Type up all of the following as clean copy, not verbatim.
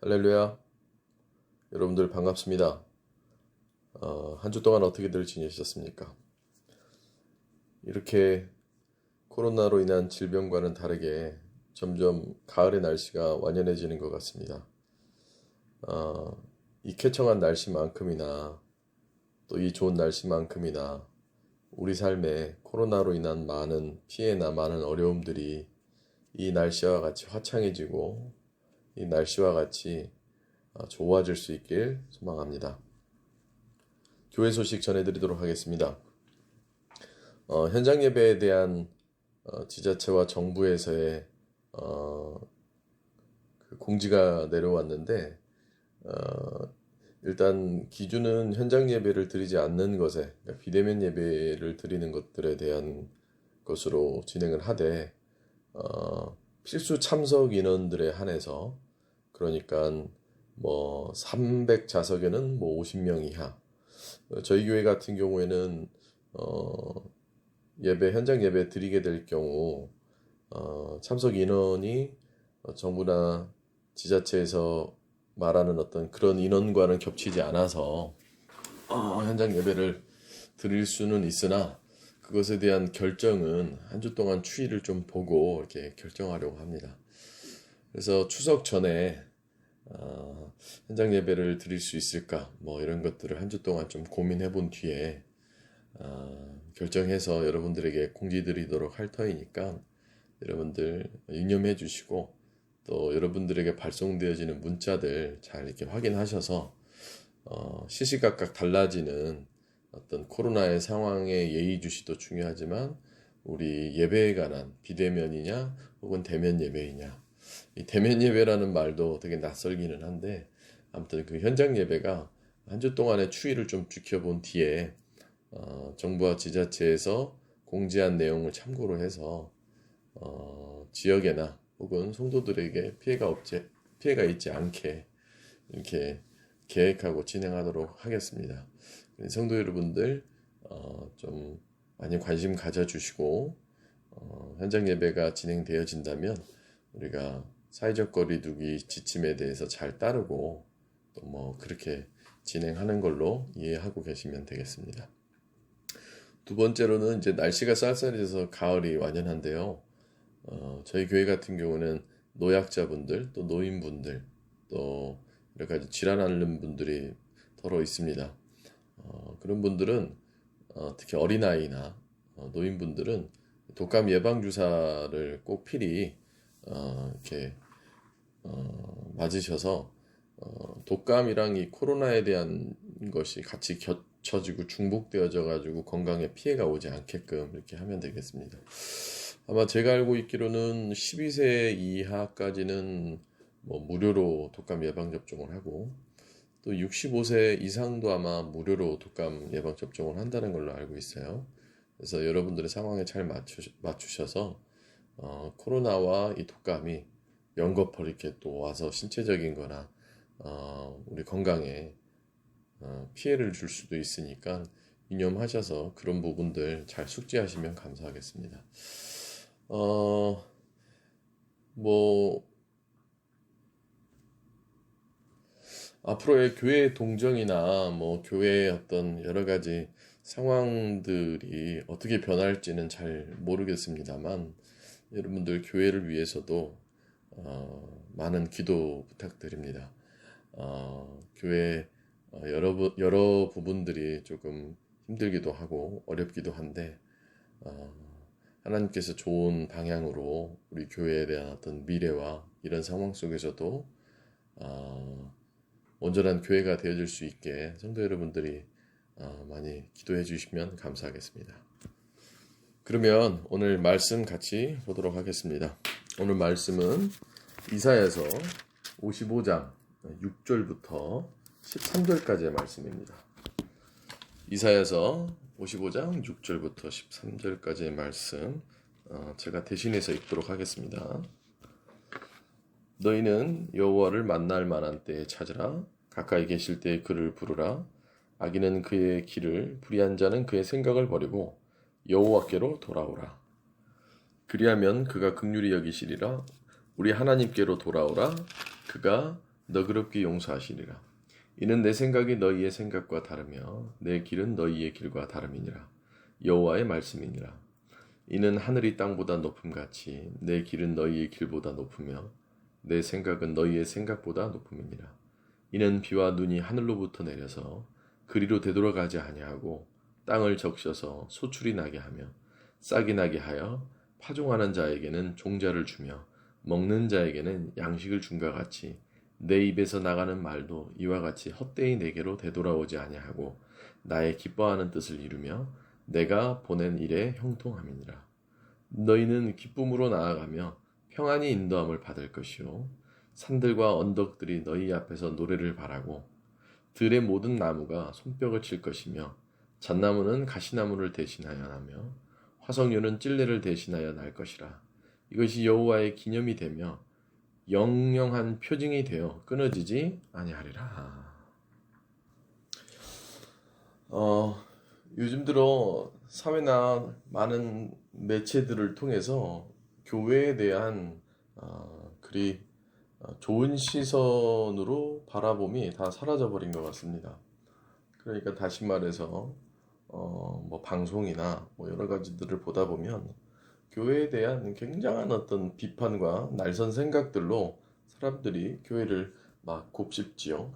할렐루야. 여러분들 반갑습니다. 한 주 동안 어떻게들 지내셨습니까? 이렇게 코로나로 인한 질병과는 다르게 점점 가을의 날씨가 완연해지는 것 같습니다. 이 쾌청한 날씨만큼이나 또 이 좋은 날씨만큼이나 우리 삶에 코로나로 인한 많은 피해나 많은 어려움들이 이 날씨와 같이 화창해지고 이 날씨와 같이 좋아질 수 있길 소망합니다. 교회 소식 전해드리도록 하겠습니다. 현장 예배에 대한 지자체와 정부에서의 그 공지가 내려왔는데 일단 기준은 현장 예배를 드리지 않는 것에, 그러니까 비대면 예배를 드리는 것들에 대한 것으로 진행을 하되 필수 참석 인원들에 한해서, 그러니까 300좌석에는 50명 이하. 저희 교회 같은 경우에는 현장 예배 드리게 될 경우 참석 인원이 정부나 지자체에서 말하는 어떤 그런 인원과는 겹치지 않아서 현장 예배를 드릴 수는 있으나, 그것에 대한 결정은 한 주 동안 추이를 좀 보고 이렇게 결정하려고 합니다. 그래서 추석 전에 현장 예배를 드릴 수 있을까, 이런 것들을 한 주 동안 좀 고민해 본 뒤에 결정해서 여러분들에게 공지 드리도록 할 터이니까 여러분들 유념해 주시고, 또 여러분들에게 발송되어지는 문자들 잘 이렇게 확인하셔서 시시각각 달라지는 어떤 코로나의 상황에 예의주시도 중요하지만, 우리 예배에 관한 비대면이냐 혹은 대면 예배이냐, 이 대면 예배라는 말도 되게 낯설기는 한데, 아무튼 그 현장 예배가 한 주 동안의 추이를 좀 지켜본 뒤에 정부와 지자체에서 공지한 내용을 참고로 해서 지역에나 혹은 성도들에게 피해가 있지 않게 이렇게 계획하고 진행하도록 하겠습니다. 성도 여러분들 좀 많이 관심 가져주시고, 현장 예배가 진행되어진다면 우리가 사회적 거리 두기 지침에 대해서 잘 따르고 또 그렇게 진행하는 걸로 이해하고 계시면 되겠습니다. 두 번째로는 이제 날씨가 쌀쌀해져서 가을이 완연한데요. 저희 교회 같은 경우는 노약자분들, 또 노인분들, 또 여러 가지 질환 앓는 분들이 더러 있습니다. 그런 분들은 특히 어린아이나 노인분들은 독감 예방 주사를 꼭 필히 이렇게 맞으셔서 독감이랑 이 코로나에 대한 것이 같이 겹쳐지고 중복되어져 가지고 건강에 피해가 오지 않게끔 이렇게 하면 되겠습니다. 아마 제가 알고 있기로는 12세 이하까지는 무료로 독감 예방 접종을 하고, 또 65세 이상도 아마 무료로 독감 예방 접종을 한다는 걸로 알고 있어요. 그래서 여러분들의 상황에 잘 맞추셔서 코로나와 이 독감이 연거푸 이렇게 또 와서 신체적인 거나 우리 건강에 피해를 줄 수도 있으니까 유념하셔서 그런 부분들 잘 숙지하시면 감사하겠습니다. 앞으로의 교회 동정이나 교회의 어떤 여러 가지 상황들이 어떻게 변할지는 잘 모르겠습니다만, 여러분들 교회를 위해서도 많은 기도 부탁드립니다. 교회 여러 부분들이 조금 힘들기도 하고 어렵기도 한데, 하나님께서 좋은 방향으로 우리 교회에 대한 어떤 미래와 이런 상황 속에서도 온전한 교회가 되어질 수 있게 성도 여러분들이 많이 기도해 주시면 감사하겠습니다. 그러면 오늘 말씀 같이 보도록 하겠습니다. 오늘 말씀은 이사야서 55장 6절부터 13절까지의 말씀입니다. 이사야서 55장 6절부터 13절까지의 말씀 제가 대신해서 읽도록 하겠습니다. 너희는 여호와를 만날 만한 때에 찾으라. 가까이 계실 때에 그를 부르라. 악인은 그의 길을, 불의한 자는 그의 생각을 버리고 여호와께로 돌아오라. 그리하면 그가 긍휼히 여기시리라. 우리 하나님께로 돌아오라. 그가 너그럽게 용서하시리라. 이는 내 생각이 너희의 생각과 다르며 내 길은 너희의 길과 다름이니라. 여호와의 말씀이니라. 이는 하늘이 땅보다 높음같이 내 길은 너희의 길보다 높으며 내 생각은 너희의 생각보다 높음이니라. 이는 비와 눈이 하늘로부터 내려서 그리로 되돌아가지 아니하고 땅을 적셔서 소출이 나게 하며 싹이 나게 하여 파종하는 자에게는 종자를 주며 먹는 자에게는 양식을 준과 같이 내 입에서 나가는 말도 이와 같이 헛되이 내게로 되돌아오지 아니하고 나의 기뻐하는 뜻을 이루며 내가 보낸 일에 형통함이니라. 너희는 기쁨으로 나아가며 평안히 인도함을 받을 것이요 산들과 언덕들이 너희 앞에서 노래를 바라고 들의 모든 나무가 손뼉을 칠 것이며 잣나무는 가시나무를 대신하여 나며 화석류는 찔레를 대신하여 날 것이라. 이것이 여호와의 기념이 되며 영영한 표징이 되어 끊어지지 아니하리라. 요즘 들어 사회나 많은 매체들을 통해서 교회에 대한 그리 좋은 시선으로 바라봄이 다 사라져버린 것 같습니다. 그러니까 다시 말해서 뭐 방송이나 뭐 여러 가지들을 보다 보면 교회에 대한 굉장한 어떤 비판과 날선 생각들로 사람들이 교회를 막 곱씹지요.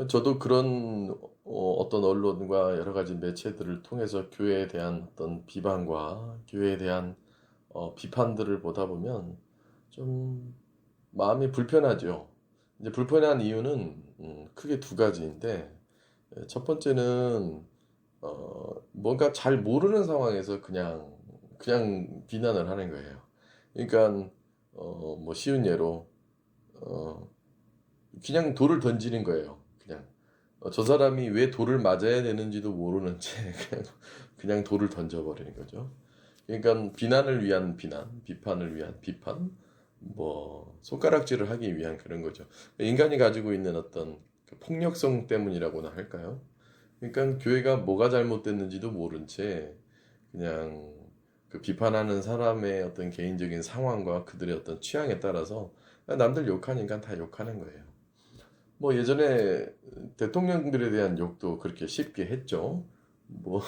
저도 그런 어떤 언론과 여러 가지 매체들을 통해서 교회에 대한 어떤 비판과 교회에 대한 비판들을 보다 보면 좀 마음이 불편하죠. 이제 불편한 이유는 크게 두 가지인데, 첫 번째는 뭔가 잘 모르는 상황에서 그냥 비난을 하는 거예요. 그러니까 뭐 쉬운 예로 그냥 돌을 던지는 거예요. 그냥 저 사람이 왜 돌을 맞아야 되는지도 모르는 채 그냥 돌을 던져버리는 거죠. 그러니까 비난을 위한 비난, 비판을 위한 비판, 뭐 손가락질을 하기 위한 그런 거죠. 인간이 가지고 있는 어떤 그 폭력성 때문이라고나 할까요? 그러니까 교회가 뭐가 잘못됐는지도 모른 채 그냥 그 비판하는 사람의 어떤 개인적인 상황과 그들의 어떤 취향에 따라서 남들 욕하니까 다 욕하는 거예요. 뭐 예전에 대통령들에 대한 욕도 그렇게 쉽게 했죠. 뭐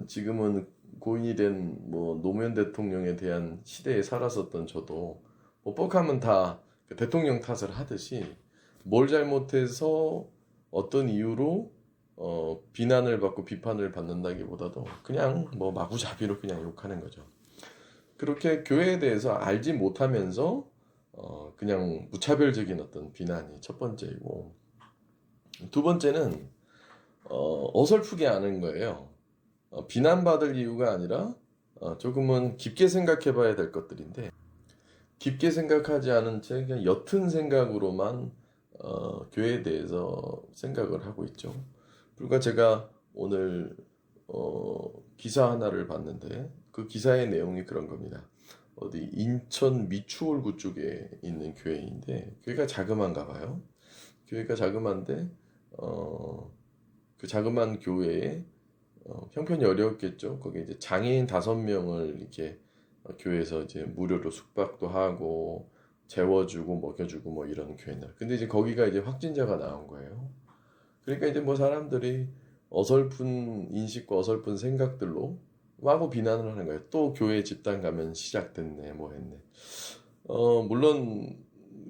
지금은 고인이 된 뭐 노무현 대통령에 대한 시대에 살았었던 저도 뭐 뻑하면 다 그 대통령 탓을 하듯이 뭘 잘못해서 어떤 이유로 비난을 받고 비판을 받는다기보다도 그냥 뭐 마구잡이로 그냥 욕하는 거죠. 그렇게 교회에 대해서 알지 못하면서 그냥 무차별적인 어떤 비난이 첫 번째이고, 두 번째는 어설프게 하는 거예요. 비난받을 이유가 아니라 조금은 깊게 생각해 봐야 될 것들인데 깊게 생각하지 않은 채 그냥 옅은 생각으로만 교회에 대해서 생각을 하고 있죠. 불과 제가 오늘 기사 하나를 봤는데 그 기사의 내용이 그런 겁니다. 어디 인천 미추홀구 쪽에 있는 교회인데 교회가 자그만가 봐요. 교회가 자그만데 그 자그만 교회에 형편이 어려웠겠죠. 거기 이제 장애인 5명을 이렇게 교회에서 이제 무료로 숙박도 하고 재워주고 먹여주고 뭐 이런 교회들. 근데 이제 거기가 이제 확진자가 나온 거예요. 그러니까 이제 뭐 사람들이 어설픈 인식과 어설픈 생각들로 마구 비난을 하는 거예요. 또 교회 집단 감염 시작됐네, 뭐 했네. 물론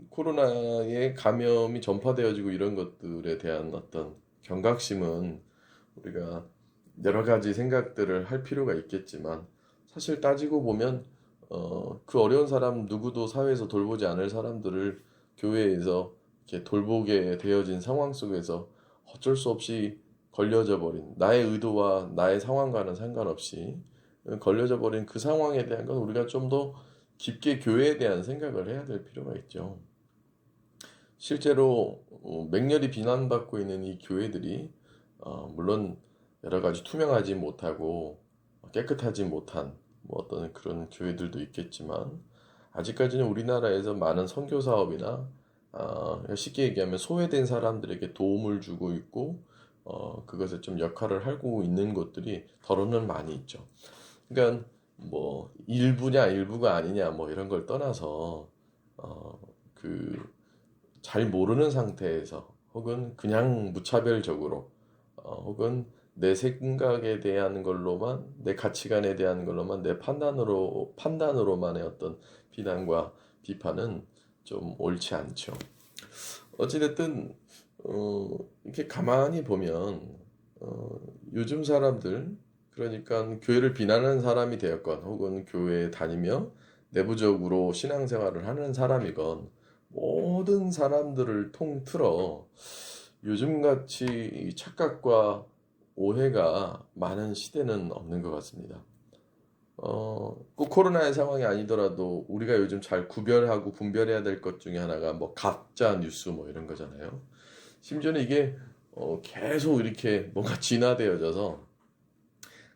코로나의 감염이 전파되어지고 이런 것들에 대한 어떤 경각심은 우리가 여러 가지 생각들을 할 필요가 있겠지만 사실 따지고 보면 그 어려운 사람 누구도 사회에서 돌보지 않을 사람들을 교회에서 이렇게 돌보게 되어진 상황 속에서 어쩔 수 없이 걸려져 버린 나의 의도와 나의 상황과는 상관없이 걸려져 버린 그 상황에 대한 건 우리가 좀 더 깊게 교회에 대한 생각을 해야 될 필요가 있죠. 실제로 맹렬히 비난받고 있는 이 교회들이 물론 여러 가지 투명하지 못하고 깨끗하지 못한 뭐 어떤 그런 교회들도 있겠지만 아직까지는 우리나라에서 많은 선교 사업이나 쉽게 얘기하면 소외된 사람들에게 도움을 주고 있고 그것에 좀 역할을 하고 있는 곳들이 더러는 많이 있죠. 그러니까 뭐 일부냐 일부가 아니냐 뭐 이런 걸 떠나서 그 잘 모르는 상태에서 혹은 그냥 무차별적으로 혹은 내 생각에 대한 걸로만 내 가치관에 대한 걸로만 내 판단으로만의 어떤 비난과 비판은 좀 옳지 않죠. 어찌됐든 이렇게 가만히 보면 요즘 사람들 그러니까 교회를 비난하는 사람이 되었건 혹은 교회에 다니며 내부적으로 신앙생활을 하는 사람이건 모든 사람들을 통틀어 요즘같이 이 착각과 오해가 많은 시대는 없는 것 같습니다. 꼭 코로나의 상황이 아니더라도 우리가 요즘 잘 구별하고 분별해야 될 것 중에 하나가 뭐 가짜 뉴스 뭐 이런 거잖아요. 심지어는 이게 계속 이렇게 뭔가 진화되어져서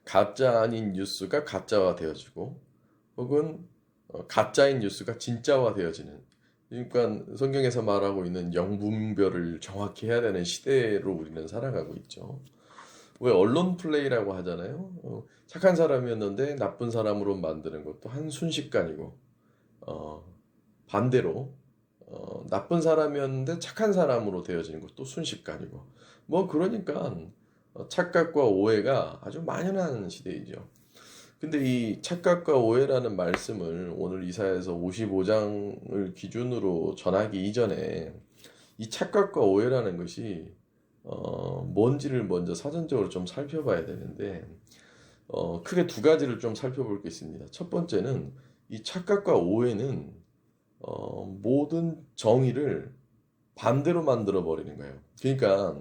가짜 아닌 뉴스가 가짜화 되어지고 혹은 가짜인 뉴스가 진짜화 되어지는 그러니까 성경에서 말하고 있는 영분별을 정확히 해야 되는 시대로 우리는 살아가고 있죠. 왜 언론 플레이라고 하잖아요. 착한 사람이었는데 나쁜 사람으로 만드는 것도 한 순식간이고 어, 반대로 나쁜 사람이었는데 착한 사람으로 되어지는 것도 순식간이고 뭐 그러니까 착각과 오해가 아주 만연한 시대이죠. 근데 이 착각과 오해라는 말씀을 오늘 이사야서 55장을 기준으로 전하기 이전에 이 착각과 오해라는 것이 뭔지를 먼저 사전적으로 좀 살펴봐야 되는데 크게 두 가지를 좀 살펴볼 게 있습니다. 첫 번째는 이 착각과 오해는 모든 정의를 반대로 만들어 버리는 거예요. 그러니까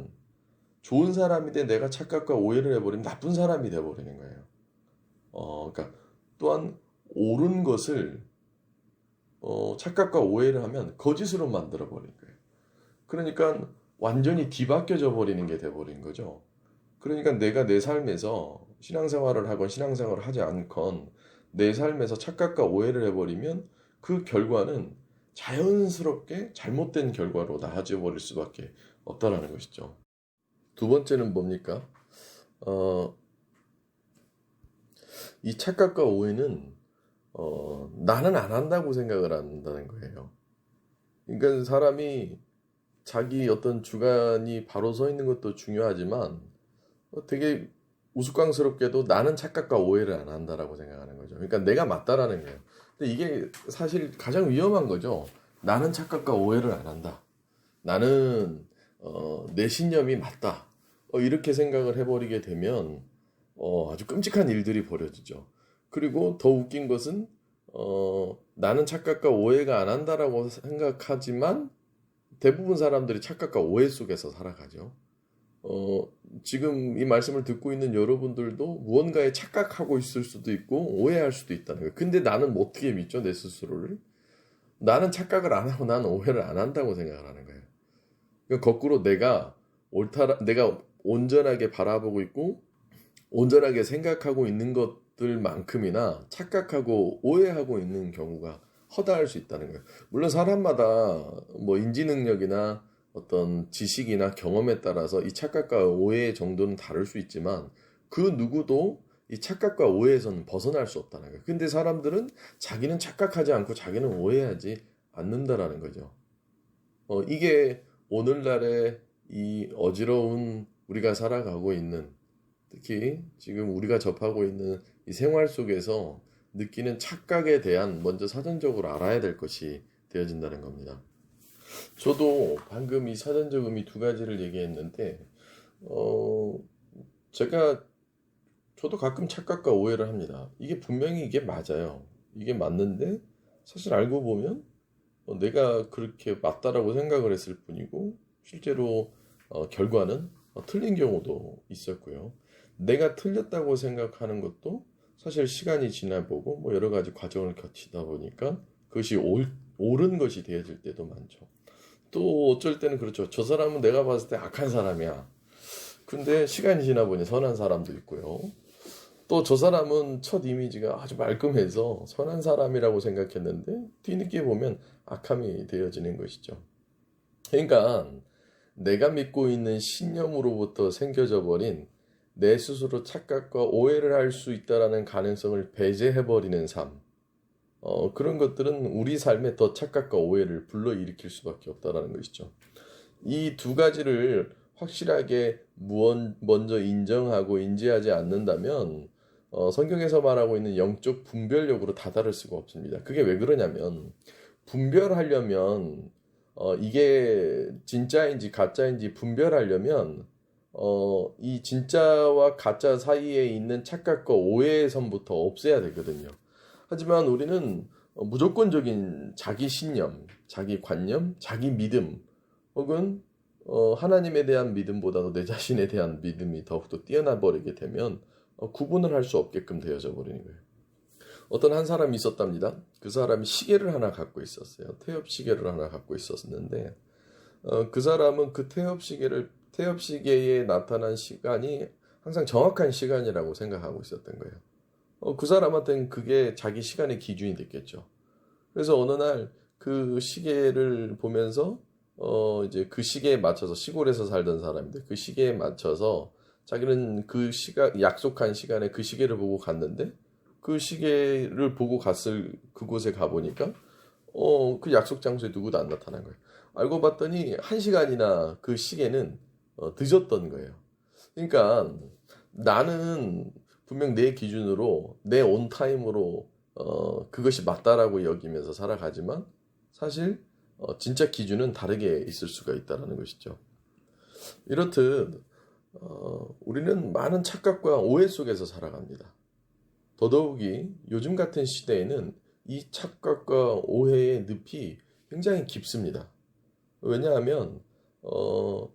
좋은 사람인데 내가 착각과 오해를 해버리면 나쁜 사람이 돼버리는 거예요. 그러니까 또한 옳은 것을 착각과 오해를 하면 거짓으로 만들어 버린 거예요. 그러니까 완전히 뒤바뀌어져 버리는 게 돼버린 거죠. 그러니까 내가 내 삶에서 신앙생활을 하건 신앙생활을 하지 않건 내 삶에서 착각과 오해를 해버리면 그 결과는 자연스럽게 잘못된 결과로 나아져 버릴 수밖에 없다라는 것이죠. 두 번째는 뭡니까? 어, 이 착각과 오해는 나는 안 한다고 생각을 한다는 거예요. 그러니까 사람이 자기 어떤 주관이 바로 서 있는 것도 중요하지만 되게 우스꽝스럽게도 나는 착각과 오해를 안 한다라고 생각하는 거죠. 그러니까 내가 맞다라는 거예요. 근데 이게 사실 가장 위험한 거죠. 나는 착각과 오해를 안 한다. 나는 내 신념이 맞다. 이렇게 생각을 해버리게 되면 아주 끔찍한 일들이 벌어지죠. 그리고 더 웃긴 것은 나는 착각과 오해가 안 한다라고 생각하지만 대부분 사람들이 착각과 오해 속에서 살아가죠. 어, 지금 이 말씀을 듣고 있는 여러분들도 무언가에 착각하고 있을 수도 있고 오해할 수도 있다는 거예요. 근데 나는 뭐 어떻게 믿죠? 내 스스로를? 나는 착각을 안 하고 나는 오해를 안 한다고 생각을 하는 거예요. 그러니까 거꾸로 내가 온전하게 바라보고 있고 온전하게 생각하고 있는 것들만큼이나 착각하고 오해하고 있는 경우가 허다할 수 있다는 거예요. 물론 사람마다 뭐 인지 능력이나 어떤 지식이나 경험에 따라서 이 착각과 오해의 정도는 다를 수 있지만 그 누구도 이 착각과 오해에서는 벗어날 수 없다는 거예요. 근데 사람들은 자기는 착각하지 않고 자기는 오해하지 않는다라는 거죠. 이게 오늘날의 이 어지러운 우리가 살아가고 있는 특히 지금 우리가 접하고 있는 이 생활 속에서 느끼는 착각에 대한 먼저 사전적으로 알아야 될 것이 되어진다는 겁니다. 저도 방금 이 사전적 의미 두 가지를 얘기했는데, 어, 제가, 저도 가끔 착각과 오해를 합니다. 이게 분명히 이게 맞아요. 이게 맞는데, 사실 알고 보면, 내가 그렇게 맞다라고 생각을 했을 뿐이고, 실제로, 결과는 틀린 경우도 있었고요. 내가 틀렸다고 생각하는 것도 사실 시간이 지나보고, 뭐 여러 가지 과정을 거치다 보니까 그것이 옳은 것이 되어질 때도 많죠. 또 어쩔 때는 그렇죠. 저 사람은 내가 봤을 때 악한 사람이야. 근데 시간이 지나 보니 선한 사람도 있고요. 또 저 사람은 첫 이미지가 아주 말끔해서 선한 사람이라고 생각했는데 뒤늦게 보면 악함이 되어지는 것이죠. 그러니까 내가 믿고 있는 신념으로부터 생겨져 버린 내 스스로 착각과 오해를 할 수 있다라는 가능성을 배제해 버리는 삶. 그런 것들은 우리 삶에 더 착각과 오해를 불러일으킬 수밖에 없다라는 것이죠. 이 두 가지를 확실하게 먼저 인정하고 인지하지 않는다면 성경에서 말하고 있는 영적 분별력으로 다다를 수가 없습니다. 그게 왜 그러냐면 분별하려면 이게 진짜인지 가짜인지 분별하려면 이 진짜와 가짜 사이에 있는 착각과 오해의 선부터 없애야 되거든요. 하지만 우리는 무조건적인 자기 신념, 자기 관념, 자기 믿음 혹은 하나님에 대한 믿음보다도 내 자신에 대한 믿음이 더욱더 뛰어나 버리게 되면 구분을 할 수 없게끔 되어져 버리는 거예요. 어떤 한 사람이 있었답니다. 그 사람이 시계를 하나 갖고 있었어요. 태엽 시계를 하나 갖고 있었는데 그 사람은 그 태엽 시계에 나타난 시간이 항상 정확한 시간이라고 생각하고 있었던 거예요. 그 사람한테는 그게 자기 시간의 기준이 됐겠죠. 그래서 어느 날 그 시계를 보면서 이제 그 시계에 맞춰서 시골에서 살던 사람인데 그 시계에 맞춰서 자기는 그 약속한 시간에 그 시계를 보고 갔는데 그 시계를 보고 갔을 그곳에 가보니까 그 약속 장소에 누구도 안 나타난 거예요. 알고 봤더니 1시간이나 그 시계는 늦었던 거예요. 그러니까 나는 분명 내 기준으로 내 온타임으로 그것이 맞다라고 여기면서 살아가지만 사실 진짜 기준은 다르게 있을 수가 있다는 것이죠. 이렇듯 우리는 많은 착각과 오해 속에서 살아갑니다. 더더욱이 요즘 같은 시대에는 이 착각과 오해의 늪이 굉장히 깊습니다. 왜냐하면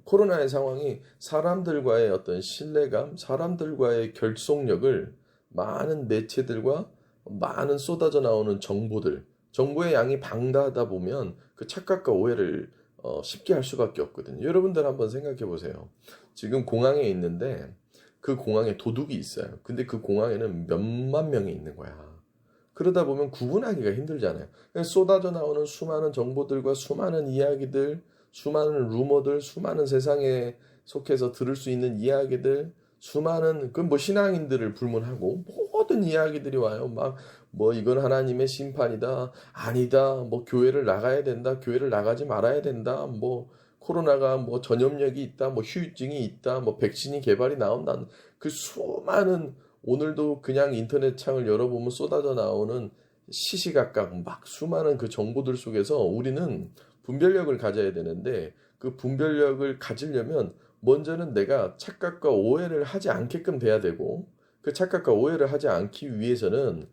코로나의 상황이 사람들과의 어떤 신뢰감, 사람들과의 결속력을 많은 매체들과 많은 쏟아져 나오는 정보의 양이 방다하다 보면 그 착각과 오해를 쉽게 할 수밖에 없거든요. 여러분들 한번 생각해 보세요. 지금 공항에 있는데 그 공항에 도둑이 있어요. 근데 그 공항에는 몇만 명이 있는 거야. 그러다 보면 구분하기가 힘들잖아요. 쏟아져 나오는 수많은 정보들과 수많은 이야기들, 수많은 루머들, 수많은 세상에 속해서 들을 수 있는 이야기들, 수많은 그 뭐 신앙인들을 불문하고 모든 이야기들이 와요. 막 뭐 이건 하나님의 심판이다, 아니다, 뭐 교회를 나가야 된다, 교회를 나가지 말아야 된다, 뭐 코로나가 뭐 전염력이 있다, 뭐 후유증이 있다, 뭐 백신이 개발이 나온다. 그 수많은 오늘도 그냥 인터넷 창을 열어보면 쏟아져 나오는 시시각각 막 수많은 그 정보들 속에서 우리는 분별력을 가져야 되는데 그 분별력을 가지려면 먼저는 내가 착각과 오해를 하지 않게끔 돼야 되고 그 착각과 오해를 하지 않기 위해서는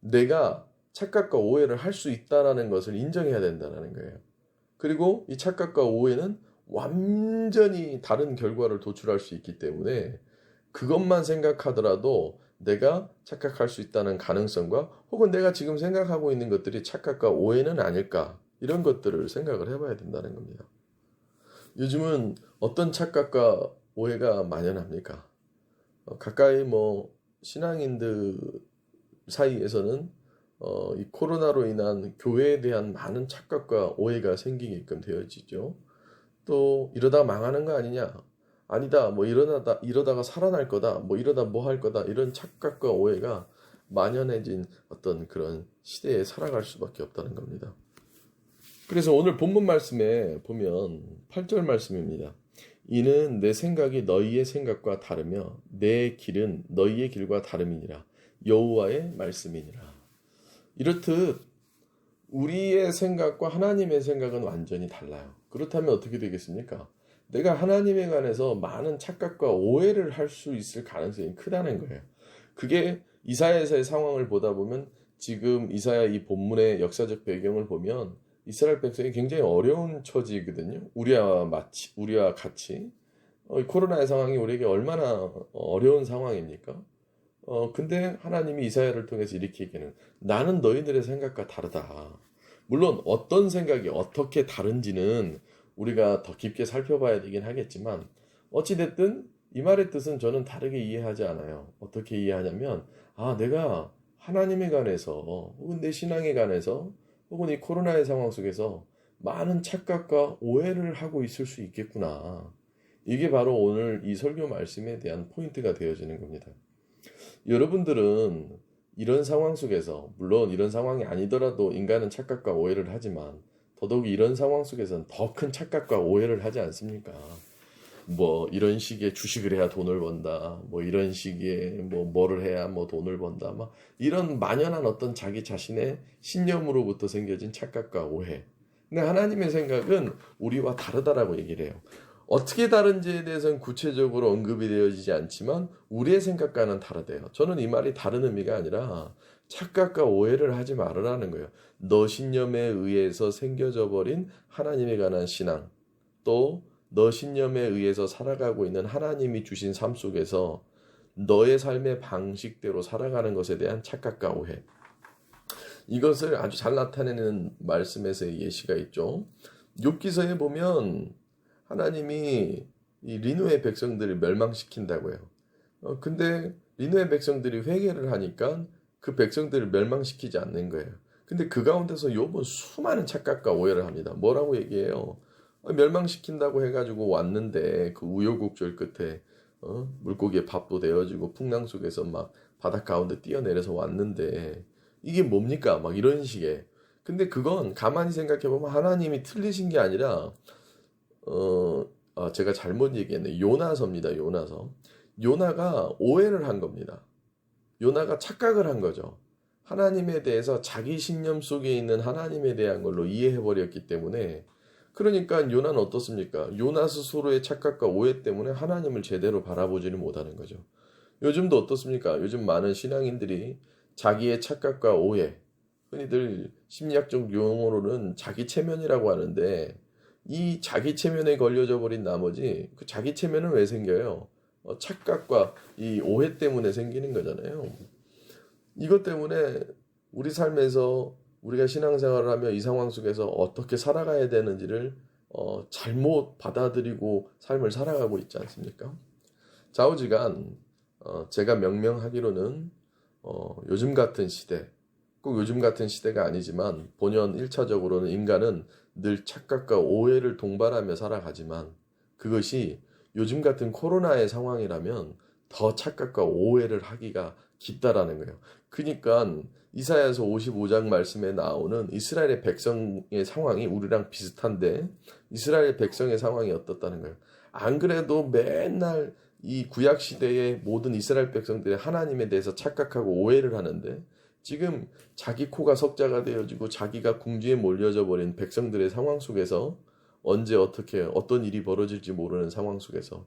내가 착각과 오해를 할 수 있다라는 것을 인정해야 된다는 거예요. 그리고 이 착각과 오해는 완전히 다른 결과를 도출할 수 있기 때문에 그것만 생각하더라도 내가 착각할 수 있다는 가능성과 혹은 내가 지금 생각하고 있는 것들이 착각과 오해는 아닐까 이런 것들을 생각을 해봐야 된다는 겁니다. 요즘은 어떤 착각과 오해가 만연합니까? 가까이 뭐 신앙인들 사이에서는 이 코로나로 인한 교회에 대한 많은 착각과 오해가 생기게끔 되어지죠. 또 이러다 망하는 거 아니냐? 아니다. 뭐 이러다가 살아날 거다. 뭐 이러다 뭐 할 거다. 이런 착각과 오해가 만연해진 어떤 그런 시대에 살아갈 수밖에 없다는 겁니다. 그래서 오늘 본문 말씀에 보면 8절 말씀입니다. 이는 내 생각이 너희의 생각과 다르며 내 길은 너희의 길과 다름이니라. 여호와의 말씀이니라. 이렇듯 우리의 생각과 하나님의 생각은 완전히 달라요. 그렇다면 어떻게 되겠습니까? 내가 하나님에 관해서 많은 착각과 오해를 할 수 있을 가능성이 크다는 거예요. 그게 이사야서의 상황을 보다 보면 지금 이사야 이 본문의 역사적 배경을 보면 이스라엘 백성이 굉장히 어려운 처지거든요. 우리와 같이. 코로나의 상황이 우리에게 얼마나 어려운 상황입니까? 근데 하나님이 이사야를 통해서 이렇게 얘기하는 나는 너희들의 생각과 다르다. 물론 어떤 생각이 어떻게 다른지는 우리가 더 깊게 살펴봐야 되긴 하겠지만 어찌됐든 이 말의 뜻은 저는 다르게 이해하지 않아요. 어떻게 이해하냐면 내가 하나님에 관해서 혹은 내 신앙에 관해서 혹은 이 코로나의 상황 속에서 많은 착각과 오해를 하고 있을 수 있겠구나. 이게 바로 오늘 이 설교 말씀에 대한 포인트가 되어지는 겁니다. 여러분들은 이런 상황 속에서, 물론 이런 상황이 아니더라도 인간은 착각과 오해를 하지만 더더욱 이런 상황 속에서는 더 큰 착각과 오해를 하지 않습니까? 뭐 이런 시기에 주식을 해야 돈을 번다. 뭐 이런 시기에 뭐 뭐를 해야 뭐 돈을 번다. 막 이런 만연한 어떤 자기 자신의 신념으로부터 생겨진 착각과 오해. 근데 하나님의 생각은 우리와 다르다라고 얘기를 해요. 어떻게 다른지에 대해서는 구체적으로 언급이 되어지지 않지만 우리의 생각과는 다르대요. 저는 이 말이 다른 의미가 아니라 착각과 오해를 하지 말으라는 거예요. 너 신념에 의해서 생겨져 버린 하나님에 관한 신앙, 또 너 신념에 의해서 살아가고 있는 하나님이 주신 삶 속에서 너의 삶의 방식대로 살아가는 것에 대한 착각과 오해. 이것을 아주 잘 나타내는 말씀에서의 예시가 있죠. 욥기서에 보면 하나님이 이 리누의 백성들을 멸망시킨다고 해요. 근데 리누의 백성들이 회개를 하니까 그 백성들을 멸망시키지 않는 거예요. 근데 그 가운데서 욥은 수많은 착각과 오해를 합니다. 뭐라고 얘기해요? 멸망시킨다고 해가지고 왔는데 그 우여곡절 끝에 물고기에 밥도 되어지고 풍랑 속에서 막 바닷 가운데 뛰어내려서 왔는데 이게 뭡니까? 막 이런 식의. 근데 그건 가만히 생각해보면 하나님이 틀리신 게 아니라 제가 잘못 얘기했네. 요나서입니다. 요나서. 요나가 오해를 한 겁니다. 요나가 착각을 한 거죠. 하나님에 대해서 자기 신념 속에 있는 하나님에 대한 걸로 이해해버렸기 때문에 그러니까 요나는 어떻습니까? 요나 스스로의 착각과 오해 때문에 하나님을 제대로 바라보지를 못하는 거죠. 요즘도 어떻습니까? 요즘 많은 신앙인들이 자기의 착각과 오해, 흔히들 심리학적 용어로는 자기 체면이라고 하는데 이 자기 체면에 걸려져 버린 나머지 그 자기 체면은 왜 생겨요? 착각과 이 오해 때문에 생기는 거잖아요. 이것 때문에 우리 삶에서 우리가 신앙생활을 하며 이 상황 속에서 어떻게 살아가야 되는지를 잘못 받아들이고 삶을 살아가고 있지 않습니까? 좌우지간 제가 명명하기로는 요즘 같은 시대, 꼭 요즘 같은 시대가 아니지만 본연 1차적으로는 인간은 늘 착각과 오해를 동반하며 살아가지만 그것이 요즘 같은 코로나의 상황이라면 더 착각과 오해를 하기가 깊다라는 거예요. 그러니까 이사야서 55장 말씀에 나오는 이스라엘의 백성의 상황이 우리랑 비슷한데 이스라엘 백성의 상황이 어떻다는 거예요. 안 그래도 맨날 이 구약 시대의 모든 이스라엘 백성들이 하나님에 대해서 착각하고 오해를 하는데 지금 자기 코가 석자가 되어지고 자기가 궁지에 몰려져 버린 백성들의 상황 속에서 언제 어떻게 어떤 일이 벌어질지 모르는 상황 속에서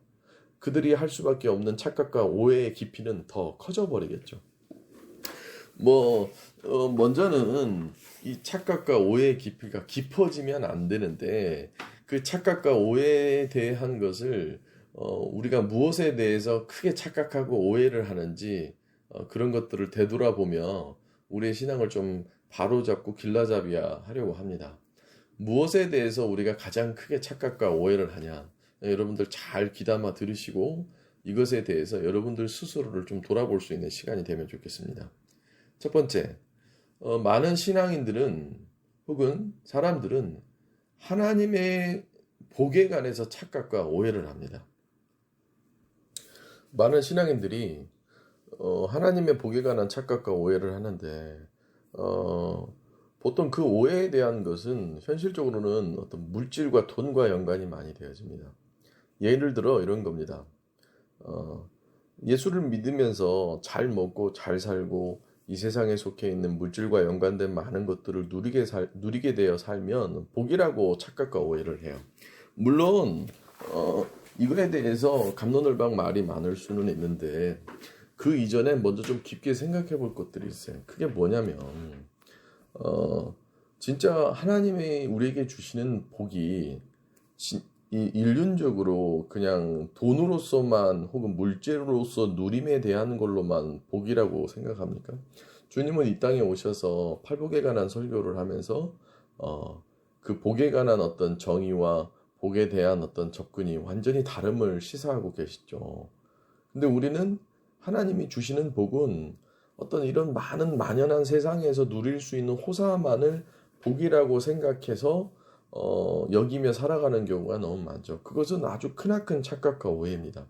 그들이 할 수밖에 없는 착각과 오해의 깊이는 더 커져 버리겠죠. 먼저는 이 착각과 오해의 깊이가 깊어지면 안 되는데 그 착각과 오해에 대한 것을 우리가 무엇에 대해서 크게 착각하고 오해를 하는지 그런 것들을 되돌아보며 우리의 신앙을 좀 바로잡고 길라잡이야 하려고 합니다. 무엇에 대해서 우리가 가장 크게 착각과 오해를 하냐? 여러분들 잘 귀담아 들으시고 이것에 대해서 여러분들 스스로를 좀 돌아볼 수 있는 시간이 되면 좋겠습니다. 첫 번째, 많은 신앙인들은 혹은 사람들은 하나님의 복에 관해서 착각과 오해를 합니다. 많은 신앙인들이 하나님의 복에 관한 착각과 오해를 하는데 보통 그 오해에 대한 것은 현실적으로는 어떤 물질과 돈과 연관이 많이 되어집니다. 예를 들어 이런 겁니다. 예수를 믿으면서 잘 먹고 잘 살고 이 세상에 속해 있는 물질과 연관된 많은 것들을 누리게 되어 살면 복이라고 착각과 오해를 해요. 물론 이거에 대해서 갑론을박 말이 많을 수는 있는데 그 이전에 먼저 좀 깊게 생각해 볼 것들이 있어요. 그게 뭐냐면 진짜 하나님이 우리에게 주시는 복이 이 인륜적으로 그냥 돈으로서만 혹은 물질로서 누림에 대한 걸로만 복이라고 생각합니까? 주님은 이 땅에 오셔서 팔복에 관한 설교를 하면서 그 복에 관한 어떤 정의와 복에 대한 어떤 접근이 완전히 다름을 시사하고 계시죠. 근데 우리는 하나님이 주시는 복은 어떤 이런 많은 만연한 세상에서 누릴 수 있는 호사만을 복이라고 생각해서 여기며 살아가는 경우가 너무 많죠. 그것은 아주 크나큰 착각과 오해입니다.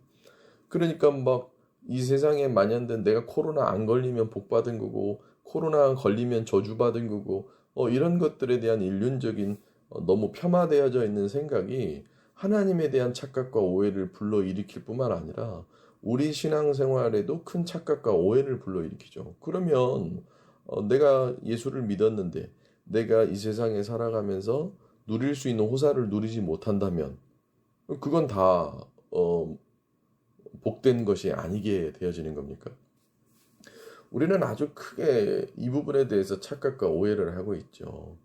그러니까 막 이 세상에 만연된 내가 코로나 안 걸리면 복 받은 거고 코로나 걸리면 저주 받은 거고 이런 것들에 대한 일륜적인 너무 폄하되어져 있는 생각이 하나님에 대한 착각과 오해를 불러일으킬 뿐만 아니라 우리 신앙생활에도 큰 착각과 오해를 불러일으키죠. 그러면 내가 예수를 믿었는데 내가 이 세상에 살아가면서 누릴 수 있는 호사를 누리지 못한다면 그건 다 복된 것이 아니게 되어지는 겁니까? 우리는 아주 크게 이 부분에 대해서 착각과 오해를 하고 있죠.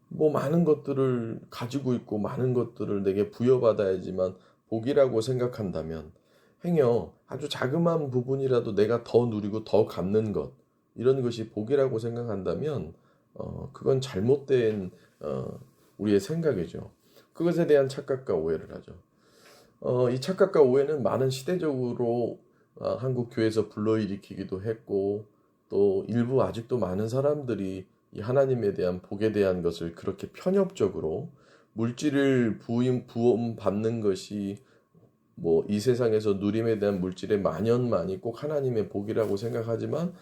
뭐 많은 것들을 가지고 있고 많은 것들을 내게 부여받아야지만 복이라고 생각한다면 행여 아주 자그마한 부분이라도 내가 더 누리고 더 갚는 것 이런 것이 복이라고 생각한다면 그건 잘못된 우리의 생각이죠. 그것에 대한 착각과 오해를 하죠. 이 착각과 오해는 많은 시대적으로 한국 교회에서 불러일으키기도 했고 또 일부 아직도 많은 사람들이 이 하나님에 대한 복에 대한 것을 그렇게 편협적으로 물질을 부음 받는 것이 뭐 이 세상에서 누림에 대한 물질의 만연만이 꼭 하나님의 복이라고 생각하지만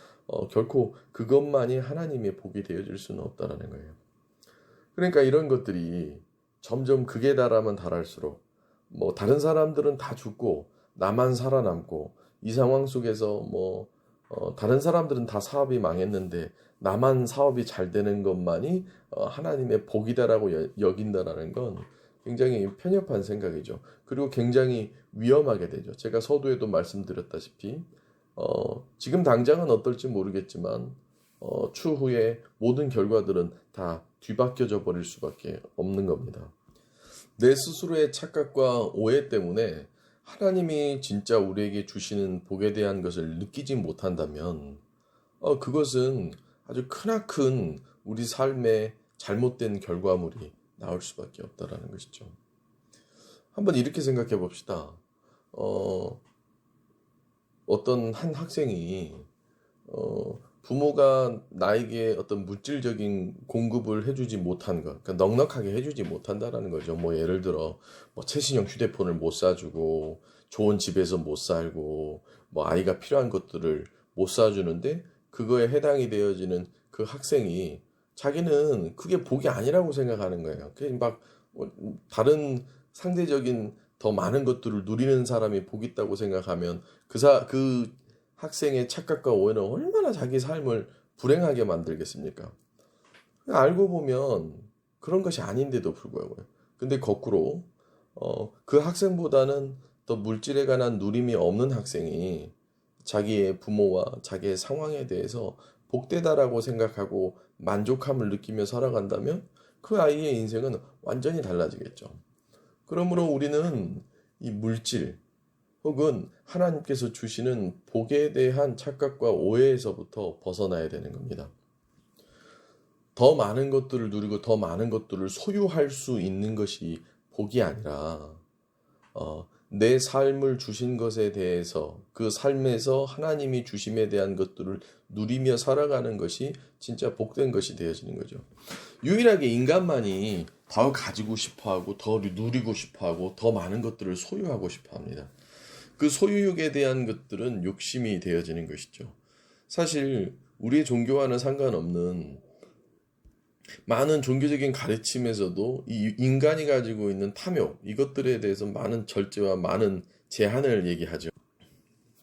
결코 그것만이 하나님의 복이 되어질 수는 없다라는 거예요. 그러니까 이런 것들이 점점 극에 달하면 달할수록 뭐 다른 사람들은 다 죽고 나만 살아남고 이 상황 속에서 뭐 다른 사람들은 다 사업이 망했는데 나만 사업이 잘 되는 것만이 하나님의 복이다라고 여긴다라는 건 굉장히 편협한 생각이죠. 그리고 굉장히 위험하게 되죠. 제가 서두에도 말씀드렸다시피 지금 당장은 어떨지 모르겠지만 추후에 모든 결과들은 다 뒤바뀌어져 버릴 수밖에 없는 겁니다. 내 스스로의 착각과 오해 때문에 하나님이 진짜 우리에게 주시는 복에 대한 것을 느끼지 못한다면 그것은 아주 크나큰 우리 삶의 잘못된 결과물이 나올 수밖에 없다라는 것이죠. 한번 이렇게 생각해 봅시다. 어떤 한 학생이 부모가 나에게 어떤 물질적인 공급을 해주지 못한 것, 그러니까 넉넉하게 해주지 못한다라는 거죠. 뭐 예를 들어 뭐 최신형 휴대폰을 못 사주고 좋은 집에서 못 살고 뭐 아이가 필요한 것들을 못 사주는데 그거에 해당이 되어지는 그 학생이 자기는 그게 복이 아니라고 생각하는 거예요. 그냥 막 다른 상대적인 더 많은 것들을 누리는 사람이 복 있다고 생각하면 그 학생의 착각과 오해는 얼마나 자기 삶을 불행하게 만들겠습니까? 알고 보면 그런 것이 아닌데도 불구하고요. 근데 거꾸로 그 학생보다는 더 물질에 관한 누림이 없는 학생이 자기의 부모와 자기의 상황에 대해서 복되다라고 생각하고 만족함을 느끼며 살아간다면 그 아이의 인생은 완전히 달라지겠죠. 그러므로 우리는 이 물질 혹은 하나님께서 주시는 복에 대한 착각과 오해에서부터 벗어나야 되는 겁니다. 더 많은 것들을 누리고 더 많은 것들을 소유할 수 있는 것이 복이 아니라 내 삶을 주신 것에 대해서 그 삶에서 하나님이 주심에 대한 것들을 누리며 살아가는 것이 진짜 복된 것이 되어지는 거죠. 유일하게 인간만이 더 가지고 싶어하고 더 누리고 싶어하고 더 많은 것들을 소유하고 싶어합니다. 그 소유욕에 대한 것들은 욕심이 되어지는 것이죠. 사실 우리의 종교와는 상관없는 많은 종교적인 가르침에서도 이 인간이 가지고 있는 탐욕 이것들에 대해서 많은 절제와 많은 제한을 얘기하죠.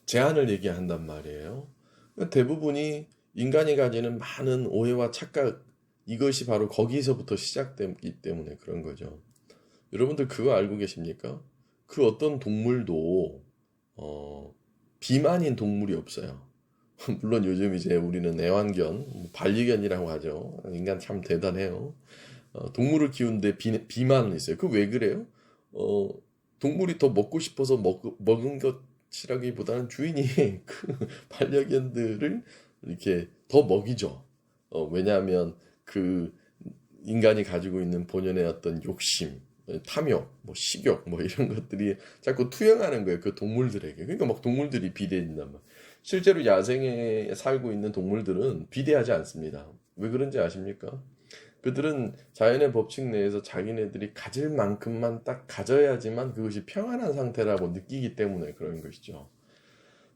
제한을 얘기한단 말이에요. 대부분이 인간이 가지는 많은 오해와 착각 이것이 바로 거기서부터 시작되기 때문에 그런 거죠. 여러분들 그거 알고 계십니까? 그 어떤 동물도 비만인 동물이 없어요. 물론 요즘 이제 우리는 애완견, 반려견이라고 하죠. 인간 참 대단해요. 동물을 키우는데 비만은 있어요. 그 왜 그래요? 동물이 더 먹고 싶어서 먹은 것이라기보다는 주인이 그 반려견들을 이렇게 더 먹이죠. 왜냐하면 그 인간이 가지고 있는 본연의 어떤 욕심, 탐욕, 뭐 식욕, 뭐 이런 것들이 자꾸 투영하는 거예요. 그 동물들에게. 그러니까 막 동물들이 비대해진단 말이에요. 실제로 야생에 살고 있는 동물들은 비대하지 않습니다. 왜 그런지 아십니까? 그들은 자연의 법칙 내에서 자기네들이 가질 만큼만 딱 가져야지만 그것이 평안한 상태라고 느끼기 때문에 그런 것이죠.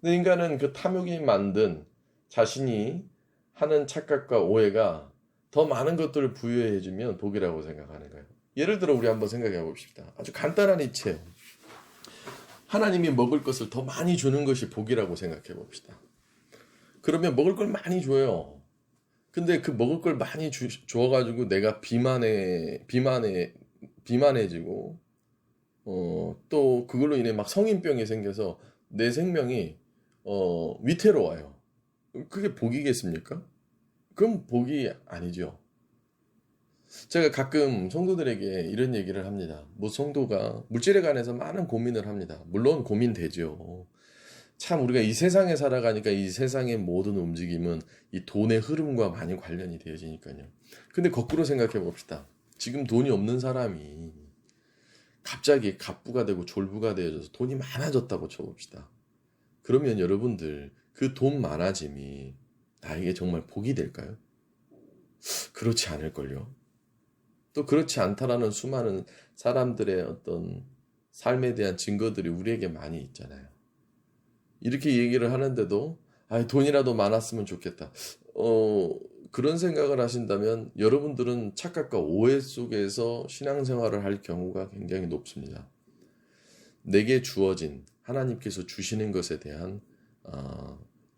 근데 인간은 그 탐욕이 만든 자신이 하는 착각과 오해가 더 많은 것들을 부여해주면 복이라고 생각하는 거예요. 예를 들어 우리 한번 생각해 봅시다. 아주 간단한 이치예요. 하나님이 먹을 것을 더 많이 주는 것이 복이라고 생각해 봅시다. 그러면 먹을 걸 많이 줘요. 근데 그 먹을 걸 많이 줘가지고 내가 비만해지고, 또 그걸로 인해 막 성인병이 생겨서 내 생명이, 위태로워요. 그게 복이겠습니까? 그럼 복이 아니죠. 제가 가끔 성도들에게 이런 얘기를 합니다. 뭐 성도가 물질에 관해서 많은 고민을 합니다. 물론 고민되죠. 참 우리가 이 세상에 살아가니까 이 세상의 모든 움직임은 이 돈의 흐름과 많이 관련이 되어지니까요. 근데 거꾸로 생각해 봅시다. 지금 돈이 없는 사람이 갑자기 갑부가 되고 졸부가 되어져서 돈이 많아졌다고 쳐봅시다. 그러면 여러분들 그 돈 많아짐이 나에게 정말 복이 될까요? 그렇지 않을걸요. 또 그렇지 않다라는 수많은 사람들의 어떤 삶에 대한 증거들이 우리에게 많이 있잖아요. 이렇게 얘기를 하는데도 돈이라도 많았으면 좋겠다. 그런 생각을 하신다면 여러분들은 착각과 오해 속에서 신앙생활을 할 경우가 굉장히 높습니다. 내게 주어진 하나님께서 주시는 것에 대한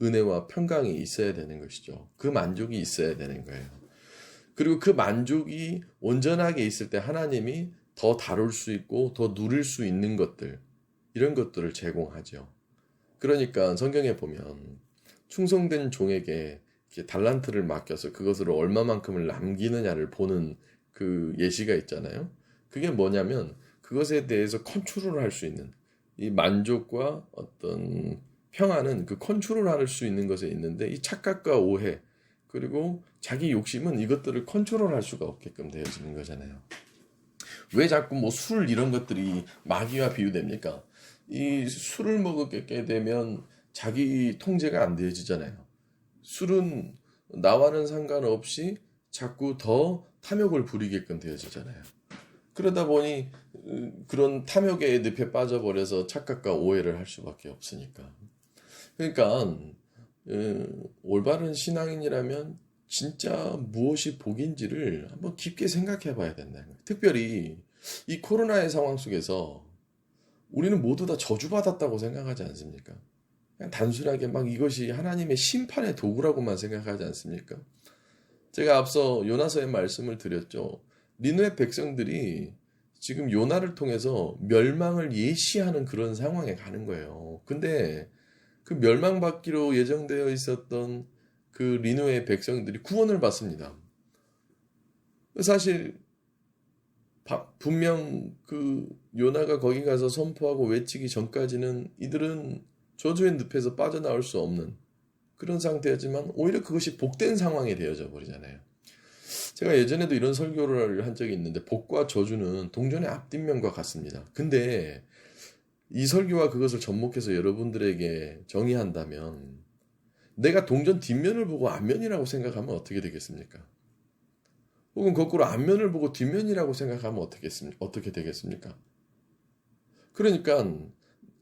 은혜와 평강이 있어야 되는 것이죠. 그 만족이 있어야 되는 거예요. 그리고 그 만족이 온전하게 있을 때 하나님이 더 다룰 수 있고 더 누릴 수 있는 것들, 이런 것들을 제공하죠. 그러니까 성경에 보면 충성된 종에게 이렇게 달란트를 맡겨서 그것으로 얼마만큼을 남기느냐를 보는 그 예시가 있잖아요. 그게 뭐냐면 그것에 대해서 컨트롤을 할 수 있는, 이 만족과 어떤 평안은 그 컨트롤할 수 있는 것에 있는데, 이 착각과 오해 그리고 자기 욕심은 이것들을 컨트롤할 수가 없게끔 되어지는 거잖아요. 왜 자꾸 뭐 술 이런 것들이 마귀와 비유됩니까? 이 술을 먹게 되면 자기 통제가 안 되어지잖아요. 술은 나와는 상관없이 자꾸 더 탐욕을 부리게끔 되어지잖아요. 그러다 보니 그런 탐욕의 늪에 빠져버려서 착각과 오해를 할 수밖에 없으니까. 그러니까 올바른 신앙인이라면 진짜 무엇이 복인지를 한번 깊게 생각해 봐야 된다는 거예요. 특별히 이 코로나의 상황 속에서 우리는 모두 다 저주받았다고 생각하지 않습니까? 그냥 단순하게 막 이것이 하나님의 심판의 도구라고만 생각하지 않습니까? 제가 앞서 요나서의 말씀을 드렸죠. 니느웨 백성들이 지금 요나를 통해서 멸망을 예시하는 그런 상황에 가는 거예요. 근데 그 멸망받기로 예정되어 있었던 그 니느웨 백성들이 구원을 받습니다. 사실 분명 그 요나가 거기 가서 선포하고 외치기 전까지는 이들은 저주의 늪에서 빠져나올 수 없는 그런 상태였지만 오히려 그것이 복된 상황이 되어져 버리잖아요. 제가 예전에도 이런 설교를 한 적이 있는데, 복과 저주는 동전의 앞뒷면과 같습니다. 근데 이 설교와 그것을 접목해서 여러분들에게 정의한다면, 내가 동전 뒷면을 보고 앞면이라고 생각하면 어떻게 되겠습니까? 혹은 거꾸로 앞면을 보고 뒷면이라고 생각하면 어떻게 되겠습니까? 그러니까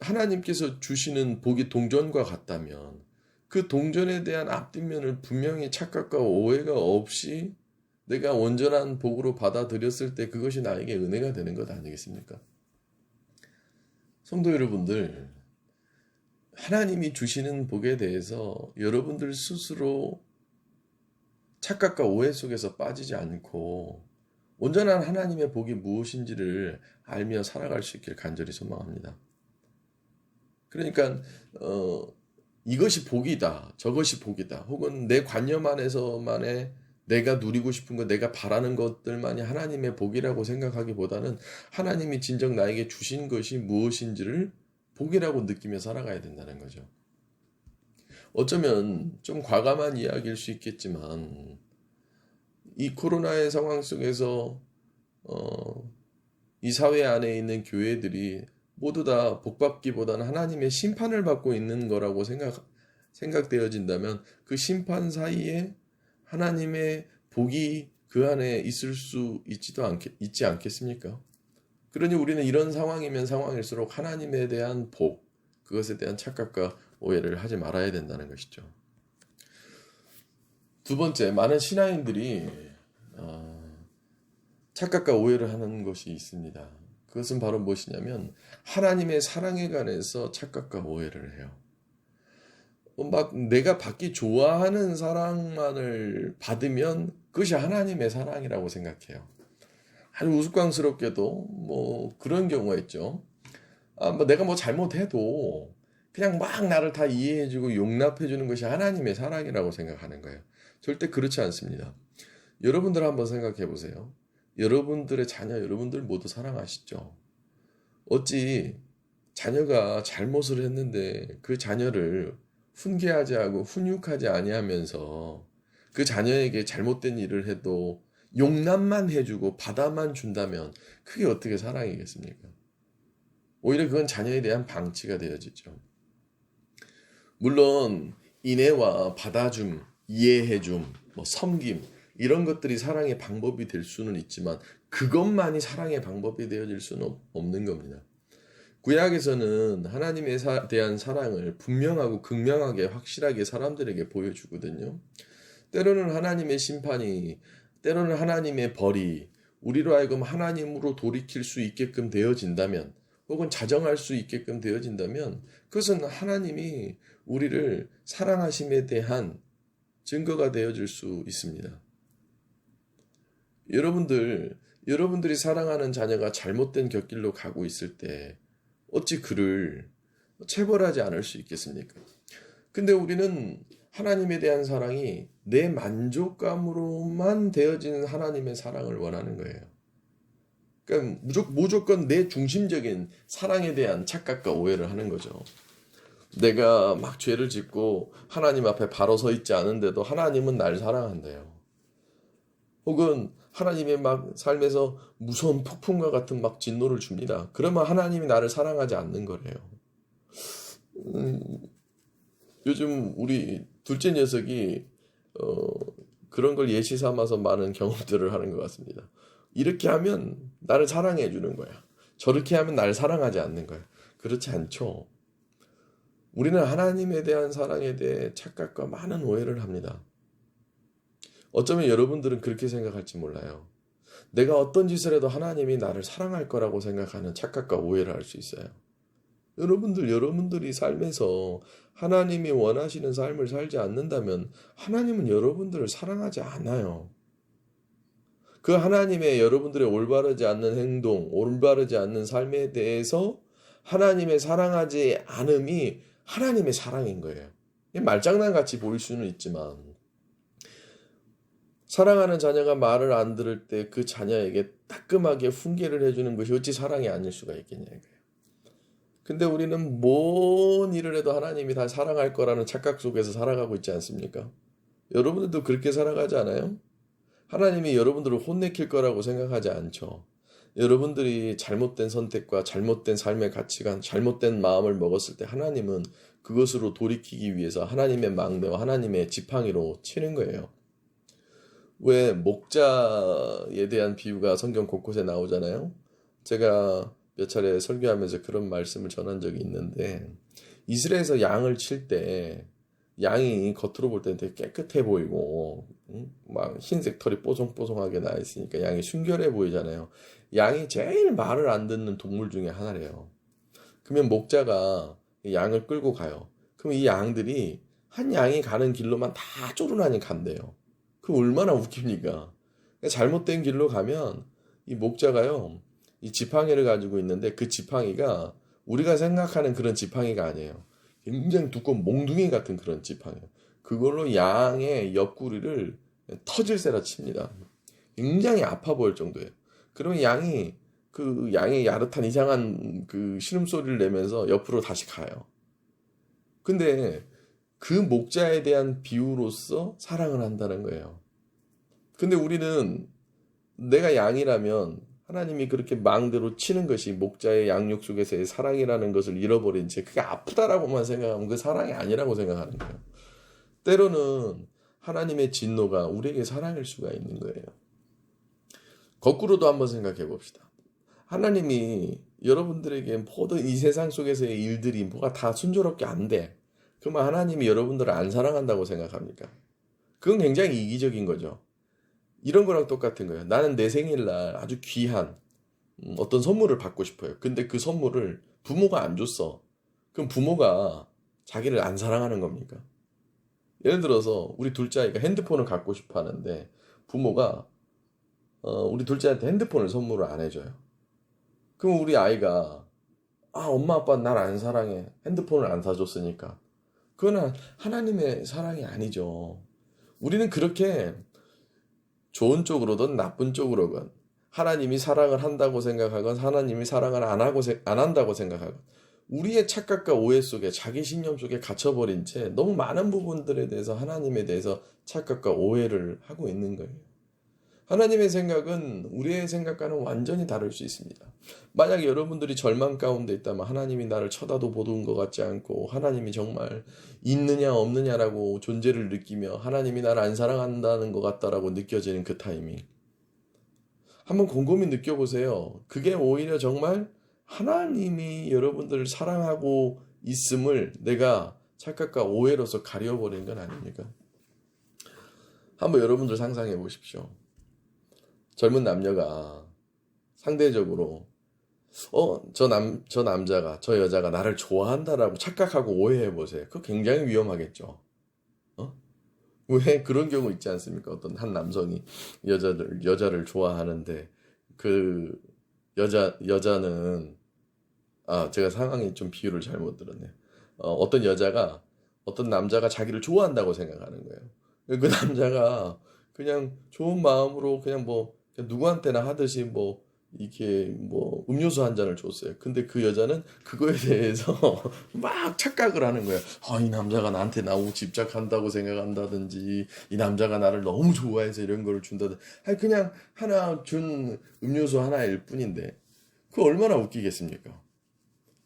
하나님께서 주시는 복이 동전과 같다면 그 동전에 대한 앞뒷면을 분명히 착각과 오해가 없이 내가 온전한 복으로 받아들였을 때 그것이 나에게 은혜가 되는 것 아니겠습니까? 성도 여러분들, 하나님이 주시는 복에 대해서 여러분들 스스로 착각과 오해 속에서 빠지지 않고 온전한 하나님의 복이 무엇인지를 알며 살아갈 수 있길 간절히 소망합니다. 그러니까 이것이 복이다, 저것이 복이다, 혹은 내 관념 안에서만의 내가 누리고 싶은 것, 내가 바라는 것들만이 하나님의 복이라고 생각하기보다는 하나님이 진정 나에게 주신 것이 무엇인지를 복이라고 느끼며 살아가야 된다는 거죠. 어쩌면 좀 과감한 이야기일 수 있겠지만 이 코로나의 상황 속에서 이 사회 안에 있는 교회들이 모두 다 복받기보다는 하나님의 심판을 받고 있는 거라고 생각되어진다면 그 심판 사이에 하나님의 복이 그 안에 있을 수 있지 않겠습니까? 그러니 우리는 이런 상황이면 상황일수록 하나님에 대한 복, 그것에 대한 착각과 오해를 하지 말아야 된다는 것이죠. 두 번째, 많은 신앙인들이 착각과 오해를 하는 것이 있습니다. 그것은 바로 무엇이냐면 하나님의 사랑에 관해서 착각과 오해를 해요. 막 내가 받기 좋아하는 사랑만을 받으면 그것이 하나님의 사랑이라고 생각해요. 아주 우스꽝스럽게도 뭐 그런 경우가 있죠. 뭐 내가 뭐 잘못해도 그냥 막 나를 다 이해해주고 용납해주는 것이 하나님의 사랑이라고 생각하는 거예요. 절대 그렇지 않습니다. 여러분들 한번 생각해 보세요. 여러분들의 자녀, 여러분들 모두 사랑하시죠? 어찌 자녀가 잘못을 했는데 그 자녀를 훈계하지 하고 훈육하지 아니하면서 그 자녀에게 잘못된 일을 해도 용납만 해주고 받아만 준다면 그게 어떻게 사랑이겠습니까? 오히려 그건 자녀에 대한 방치가 되어지죠. 물론 인애와 받아줌, 이해해줌, 섬김 이런 것들이 사랑의 방법이 될 수는 있지만 그것만이 사랑의 방법이 되어질 수는 없는 겁니다. 구약에서는 하나님에 대한 사랑을 분명하고 극명하게 확실하게 사람들에게 보여주거든요. 때로는 하나님의 심판이, 때로는 하나님의 벌이 우리로 하여금 하나님으로 돌이킬 수 있게끔 되어진다면 혹은 자정할 수 있게끔 되어진다면 그것은 하나님이 우리를 사랑하심에 대한 증거가 되어질 수 있습니다. 여러분들이 사랑하는 자녀가 잘못된 곁길로 가고 있을 때 어찌 그를 체벌하지 않을 수 있겠습니까? 근데 우리는 하나님에 대한 사랑이 내 만족감으로만 되어지는 하나님의 사랑을 원하는 거예요. 그러니까 무조건 내 중심적인 사랑에 대한 착각과 오해를 하는 거죠. 내가 막 죄를 짓고 하나님 앞에 바로 서 있지 않은데도 하나님은 날 사랑한대요. 혹은 하나님의 막 삶에서 무서운 폭풍과 같은 막 진노를 줍니다. 그러면 하나님이 나를 사랑하지 않는 거래요. 요즘 우리 둘째 녀석이 그런 걸 예시 삼아서 많은 경험들을 하는 것 같습니다. 이렇게 하면 나를 사랑해 주는 거야. 저렇게 하면 나를 사랑하지 않는 거야. 그렇지 않죠. 우리는 하나님에 대한 사랑에 대해 착각과 많은 오해를 합니다. 어쩌면 여러분들은 그렇게 생각할지 몰라요. 내가 어떤 짓을 해도 하나님이 나를 사랑할 거라고 생각하는 착각과 오해를 할 수 있어요. 여러분들이 삶에서 하나님이 원하시는 삶을 살지 않는다면 하나님은 여러분들을 사랑하지 않아요. 그 하나님의 여러분들의 올바르지 않는 행동, 올바르지 않는 삶에 대해서 하나님의 사랑하지 않음이 하나님의 사랑인 거예요. 말장난 같이 보일 수는 있지만 사랑하는 자녀가 말을 안 들을 때 그 자녀에게 따끔하게 훈계를 해주는 것이 어찌 사랑이 아닐 수가 있겠냐고요. 근데 우리는 뭔 일을 해도 하나님이 다 사랑할 거라는 착각 속에서 살아가고 있지 않습니까? 여러분들도 그렇게 살아가지 않아요? 하나님이 여러분들을 혼내킬 거라고 생각하지 않죠. 여러분들이 잘못된 선택과 잘못된 삶의 가치관, 잘못된 마음을 먹었을 때 하나님은 그것으로 돌이키기 위해서 하나님의 망대와 하나님의 지팡이로 치는 거예요. 왜 목자에 대한 비유가 성경 곳곳에 나오잖아요. 제가 몇 차례 설교하면서 그런 말씀을 전한 적이 있는데 이스라엘에서 양을 칠 때 양이 겉으로 볼 때는 되게 깨끗해 보이고 막 흰색 털이 뽀송뽀송하게 나 있으니까 양이 순결해 보이잖아요. 양이 제일 말을 안 듣는 동물 중에 하나래요. 그러면 목자가 양을 끌고 가요. 그럼 이 양들이 한 양이 가는 길로만 다 쪼르나니 간대요. 그럼 얼마나 웃깁니까? 잘못된 길로 가면 이 목자가요, 이 지팡이를 가지고 있는데 그 지팡이가 우리가 생각하는 그런 지팡이가 아니에요. 굉장히 두꺼운 몽둥이 같은 그런 지팡이에요. 그걸로 양의 옆구리를 터질세라 칩니다. 굉장히 아파 보일 정도예요. 그러면 양의 야릇한 이상한 그 신음소리를 내면서 옆으로 다시 가요. 근데 그 목자에 대한 비유로서 사랑을 한다는 거예요. 근데 우리는 내가 양이라면 하나님이 그렇게 망대로 치는 것이 목자의 양육 속에서의 사랑이라는 것을 잃어버린 채 그게 아프다라고만 생각하면 그 사랑이 아니라고 생각하는 거예요. 때로는 하나님의 진노가 우리에게 사랑일 수가 있는 거예요. 거꾸로도 한번 생각해 봅시다. 하나님이 여러분들에게 모든 이 세상 속에서의 일들이 뭐가 다 순조롭게 안 돼. 그러면 하나님이 여러분들을 안 사랑한다고 생각합니까? 그건 굉장히 이기적인 거죠. 이런 거랑 똑같은 거예요. 나는 내 생일날 아주 귀한 어떤 선물을 받고 싶어요. 근데 그 선물을 부모가 안 줬어. 그럼 부모가 자기를 안 사랑하는 겁니까? 예를 들어서 우리 둘째 아이가 핸드폰을 갖고 싶어 하는데 부모가 우리 둘째한테 핸드폰을 선물을 안 해줘요. 그럼 우리 아이가 엄마 아빠는 날 안 사랑해. 핸드폰을 안 사줬으니까. 그거는 하나님의 사랑이 아니죠. 우리는 그렇게 좋은 쪽으로든 나쁜 쪽으로든 하나님이 사랑을 한다고 생각하건 하나님이 사랑을 안 한다고 생각하건 우리의 착각과 오해 속에 자기 신념 속에 갇혀버린 채 너무 많은 부분들에 대해서 하나님에 대해서 착각과 오해를 하고 있는 거예요. 하나님의 생각은 우리의 생각과는 완전히 다를 수 있습니다. 만약 여러분들이 절망 가운데 있다면 하나님이 나를 쳐다도 보는 것 같지 않고 하나님이 정말 있느냐 없느냐라고 존재를 느끼며 하나님이 나를 안 사랑한다는 것 같다라고 느껴지는 그 타이밍. 한번 곰곰이 느껴보세요. 그게 오히려 정말 하나님이 여러분들을 사랑하고 있음을 내가 착각과 오해로서 가려버린 건 아닙니까? 한번 여러분들 상상해 보십시오. 젊은 남녀가 상대적으로 저 남자가 저 여자가 나를 좋아한다라고 착각하고 오해해 보세요. 그거 굉장히 위험하겠죠. 왜 그런 경우 있지 않습니까? 어떤 한 남성이 여자를 좋아하는데 그 여자는 제가 상황이 좀 비유를 잘못 들었네요. 어떤 남자가 자기를 좋아한다고 생각하는 거예요. 그 남자가 그냥 좋은 마음으로 그냥 그냥 누구한테나 하듯이 이렇게 음료수 한 잔을 줬어요. 근데 그 여자는 그거에 대해서 막 착각을 하는 거예요. 이 남자가 나한테 너무 집착한다고 생각한다든지, 이 남자가 나를 너무 좋아해서 이런 거를 준다든지, 그냥 하나 준 음료수 하나일 뿐인데, 그거 얼마나 웃기겠습니까?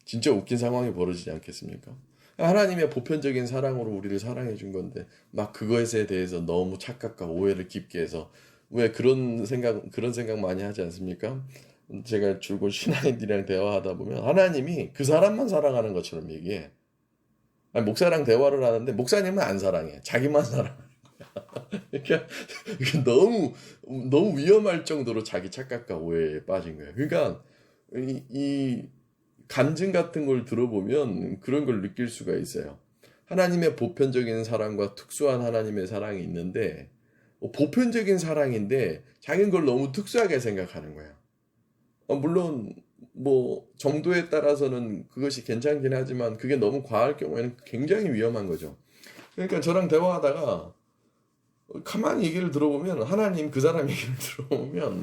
진짜 웃긴 상황이 벌어지지 않겠습니까? 하나님의 보편적인 사랑으로 우리를 사랑해 준 건데, 막 그것에 대해서 너무 착각과 오해를 깊게 해서, 왜 그런 생각 많이 하지 않습니까? 제가 줄곧 신앙인들이랑 대화하다 보면 하나님이 그 사람만 사랑하는 것처럼 얘기해. 목사랑 대화를 하는데 목사님은 안 사랑해. 자기만 사랑해. 그러니까 너무 위험할 정도로 자기 착각과 오해에 빠진 거예요. 그러니까 이 간증 같은 걸 들어보면 그런 걸 느낄 수가 있어요. 하나님의 보편적인 사랑과 특수한 하나님의 사랑이 있는데 보편적인 사랑인데 자기는 그걸 너무 특수하게 생각하는 거야. 물론 정도에 따라서는 그것이 괜찮긴 하지만 그게 너무 과할 경우에는 굉장히 위험한 거죠. 그러니까 저랑 대화하다가 가만히 얘기를 들어보면 그 사람 얘기를 들어보면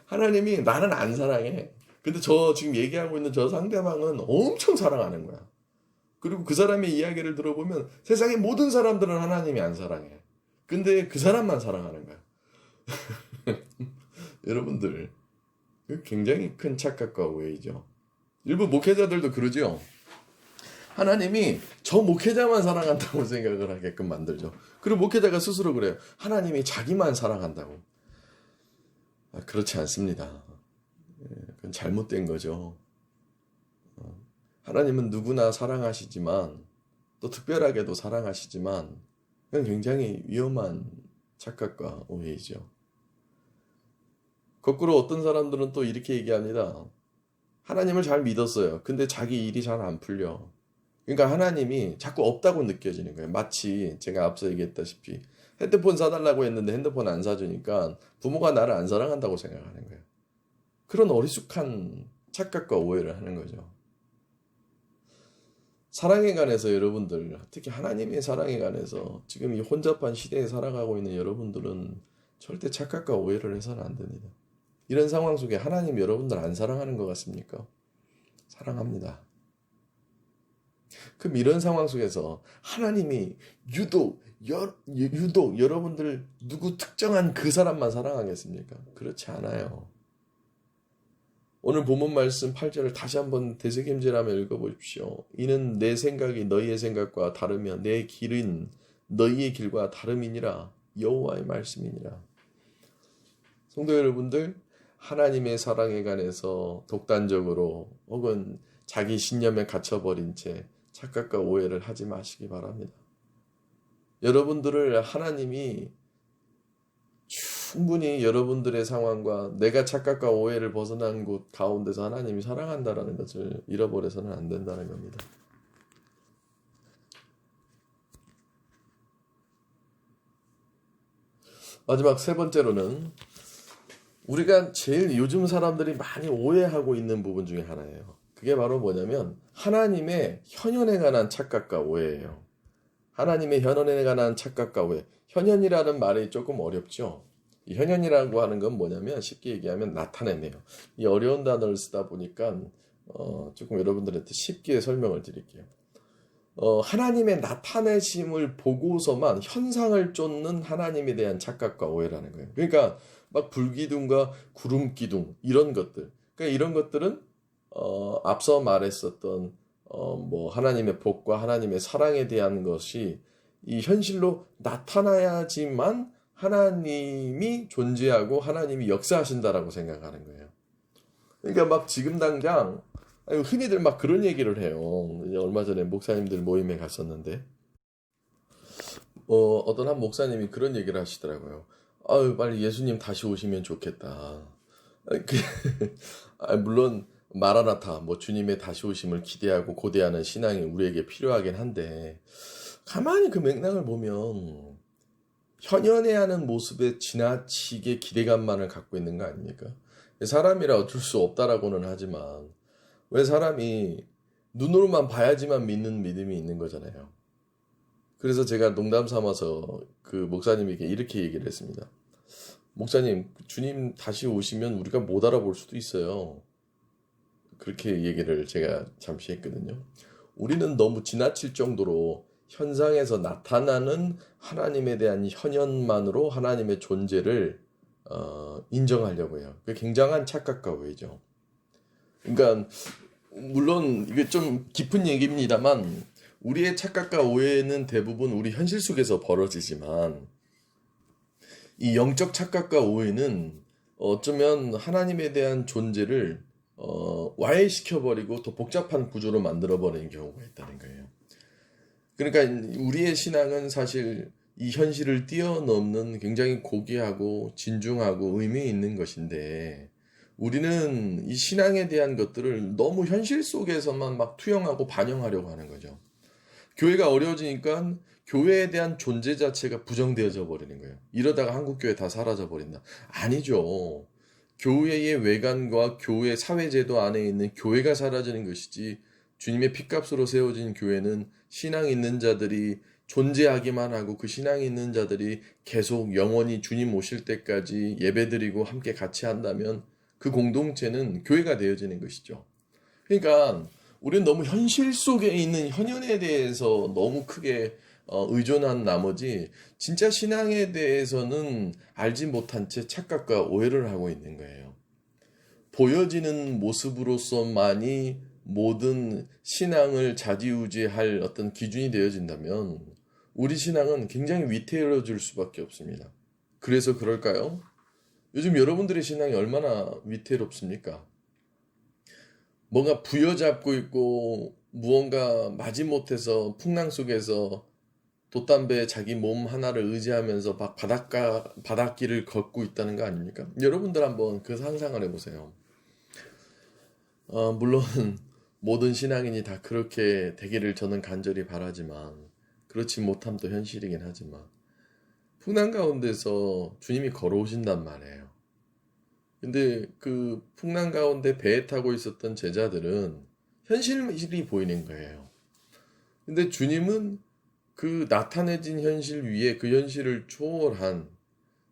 하나님이 나는 안 사랑해. 근데 저 지금 얘기하고 있는 저 상대방은 엄청 사랑하는 거야. 그리고 그 사람의 이야기를 들어보면 세상의 모든 사람들은 하나님이 안 사랑해. 근데 그 사람만 사랑하는 거야. 여러분들, 굉장히 큰 착각과 오해이죠. 일부 목회자들도 그러죠. 하나님이 저 목회자만 사랑한다고 생각을 하게끔 만들죠. 그리고 목회자가 스스로 그래요. 하나님이 자기만 사랑한다고. 그렇지 않습니다. 그건 잘못된 거죠. 하나님은 누구나 사랑하시지만 또 특별하게도 사랑하시지만 그건 굉장히 위험한 착각과 오해이죠. 거꾸로 어떤 사람들은 또 이렇게 얘기합니다. 하나님을 잘 믿었어요. 근데 자기 일이 잘 안 풀려. 그러니까 하나님이 자꾸 없다고 느껴지는 거예요. 마치 제가 앞서 얘기했다시피 핸드폰 사달라고 했는데 핸드폰 안 사주니까 부모가 나를 안 사랑한다고 생각하는 거예요. 그런 어리숙한 착각과 오해를 하는 거죠. 사랑에 관해서 여러분들, 특히 하나님의 사랑에 관해서 지금 이 혼잡한 시대에 살아가고 있는 여러분들은 절대 착각과 오해를 해서는 안 됩니다. 이런 상황 속에 하나님 여러분들 안 사랑하는 것 같습니까? 사랑합니다. 그럼 이런 상황 속에서 하나님이 유독 여러분들 누구 특정한 그 사람만 사랑하겠습니까? 그렇지 않아요. 오늘 본문 말씀 8절을 다시 한번 되새김질하며 읽어보십시오. 이는 내 생각이 너희의 생각과 다르며 내 길은 너희의 길과 다름이니라. 여호와의 말씀이니라. 성도 여러분들, 하나님의 사랑에 관해서 독단적으로 혹은 자기 신념에 갇혀버린 채 착각과 오해를 하지 마시기 바랍니다. 여러분들을 하나님이 충분히 여러분들의 상황과 내가 착각과 오해를 벗어난 곳 가운데서 하나님이 사랑한다라는 것을 잃어버려서는 안 된다는 겁니다. 마지막 세 번째로는 우리가 제일 요즘 사람들이 많이 오해하고 있는 부분 중에 하나예요. 그게 바로 뭐냐면 하나님의 현현에 관한 착각과 오해예요. 하나님의 현현에 관한 착각과 오해. 현현이라는 말이 조금 어렵죠. 이 현현이라고 하는 건 뭐냐면 쉽게 얘기하면 나타내네요. 이 어려운 단어를 쓰다 보니까 조금 여러분들한테 쉽게 설명을 드릴게요. 하나님의 나타내심을 보고서만 현상을 쫓는 하나님에 대한 착각과 오해라는 거예요. 그러니까 막 불기둥과 구름기둥 이런 것들. 그러니까 이런 것들은 앞서 말했었던 뭐 하나님의 복과 하나님의 사랑에 대한 것이 이 현실로 나타나야지만 하나님이 존재하고 하나님이 역사하신다라고 생각하는 거예요. 그러니까 막 지금 당장 흔히들 막 그런 얘기를 해요. 얼마 전에 목사님들 모임에 갔었는데 어떤 한 목사님이 그런 얘기를 하시더라고요. 아유, 빨리 예수님 다시 오시면 좋겠다. 물론 마라나타, 뭐 주님의 다시 오심을 기대하고 고대하는 신앙이 우리에게 필요하긴 한데 가만히 그 맥락을 보면 현현해하는 모습에 지나치게 기대감만을 갖고 있는 거 아닙니까? 사람이라 어쩔 수 없다라고는 하지만 왜 사람이 눈으로만 봐야지만 믿는 믿음이 있는 거잖아요. 그래서 제가 농담 삼아서 그 목사님에게 이렇게 얘기를 했습니다. 목사님, 주님 다시 오시면 우리가 못 알아볼 수도 있어요. 그렇게 얘기를 제가 잠시 했거든요. 우리는 너무 지나칠 정도로 현상에서 나타나는 하나님에 대한 현현만으로 하나님의 존재를 인정하려고 해요. 그게 굉장한 착각과 오해죠. 그러니까 물론 이게 좀 깊은 얘기입니다만 우리의 착각과 오해는 대부분 우리 현실 속에서 벌어지지만 이 영적 착각과 오해는 어쩌면 하나님에 대한 존재를 와해시켜버리고 더 복잡한 구조로 만들어버리는 경우가 있다는 거예요. 그러니까 우리의 신앙은 사실 이 현실을 뛰어넘는 굉장히 고귀하고 진중하고 의미 있는 것인데 우리는 이 신앙에 대한 것들을 너무 현실 속에서만 막 투영하고 반영하려고 하는 거죠. 교회가 어려워지니까 교회에 대한 존재 자체가 부정되어져 버리는 거예요. 이러다가 한국교회 다 사라져 버린다. 아니죠. 교회의 외관과 교회 사회제도 안에 있는 교회가 사라지는 것이지 주님의 핏값으로 세워진 교회는 신앙 있는 자들이 존재하기만 하고 그 신앙이 있는 자들이 계속 영원히 주님 오실 때까지 예배드리고 함께 같이 한다면 그 공동체는 교회가 되어지는 것이죠. 그러니까 우리는 너무 현실 속에 있는 현현에 대해서 너무 크게 의존한 나머지 진짜 신앙에 대해서는 알지 못한 채 착각과 오해를 하고 있는 거예요. 보여지는 모습으로서만이 모든 신앙을 좌지우지할 어떤 기준이 되어진다면 우리 신앙은 굉장히 위태로워질 수밖에 없습니다. 그래서 그럴까요? 요즘 여러분들의 신앙이 얼마나 위태롭습니까? 뭔가 부여잡고 있고 무언가 마지못해서 풍랑 속에서 돛담배에 자기 몸 하나를 의지하면서 막 바닷길을 걷고 있다는 거 아닙니까? 여러분들 한번 그 상상을 해보세요. 물론 모든 신앙인이 다 그렇게 되기를 저는 간절히 바라지만 그렇지 못함도 현실이긴 하지만 풍랑 가운데서 주님이 걸어오신단 말이에요. 근데 그 풍랑 가운데 배에 타고 있었던 제자들은 현실이 보이는 거예요. 근데 주님은 그 나타내진 현실 위에 그 현실을 초월한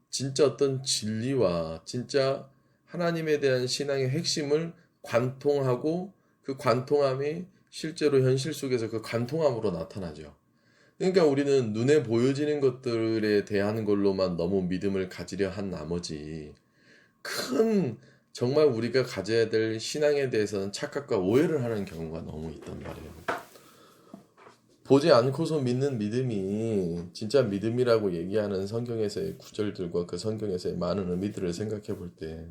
진짜 어떤 진리와 진짜 하나님에 대한 신앙의 핵심을 관통하고 그 관통함이 실제로 현실 속에서 그 관통함으로 나타나죠. 그러니까 우리는 눈에 보여지는 것들에 대한 걸로만 너무 믿음을 가지려 한 나머지 큰 정말 우리가 가져야 될 신앙에 대해서는 착각과 오해를 하는 경우가 너무 있단 말이에요. 보지 않고서 믿는 믿음이 진짜 믿음이라고 얘기하는 성경에서의 구절들과 그 성경에서의 많은 의미들을 생각해 볼 때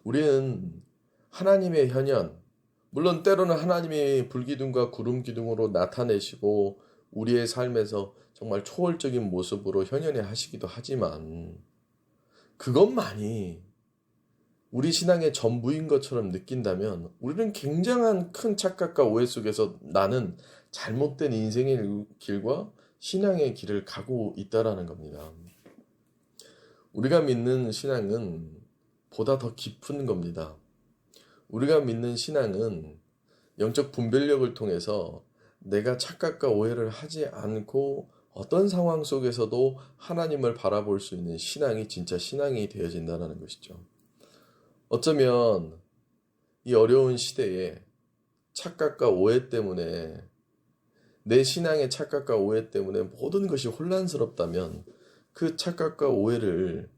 우리는 하나님의 현현 물론 때로는 하나님이 불기둥과 구름기둥으로 나타내시고 우리의 삶에서 정말 초월적인 모습으로 현현해 하시기도 하지만 그것만이 우리 신앙의 전부인 것처럼 느낀다면 우리는 굉장한 큰 착각과 오해 속에서 나는 잘못된 인생의 길과 신앙의 길을 가고 있다라는 겁니다. 우리가 믿는 신앙은 보다 더 깊은 겁니다. 우리가 믿는 신앙은 영적 분별력을 통해서 내가 착각과 오해를 하지 않고 어떤 상황 속에서도 하나님을 바라볼 수 있는 신앙이 진짜 신앙이 되어진다는 것이죠. 어쩌면 이 어려운 시대에 착각과 오해 때문에 내 신앙의 착각과 오해 때문에 모든 것이 혼란스럽다면 그 착각과 오해를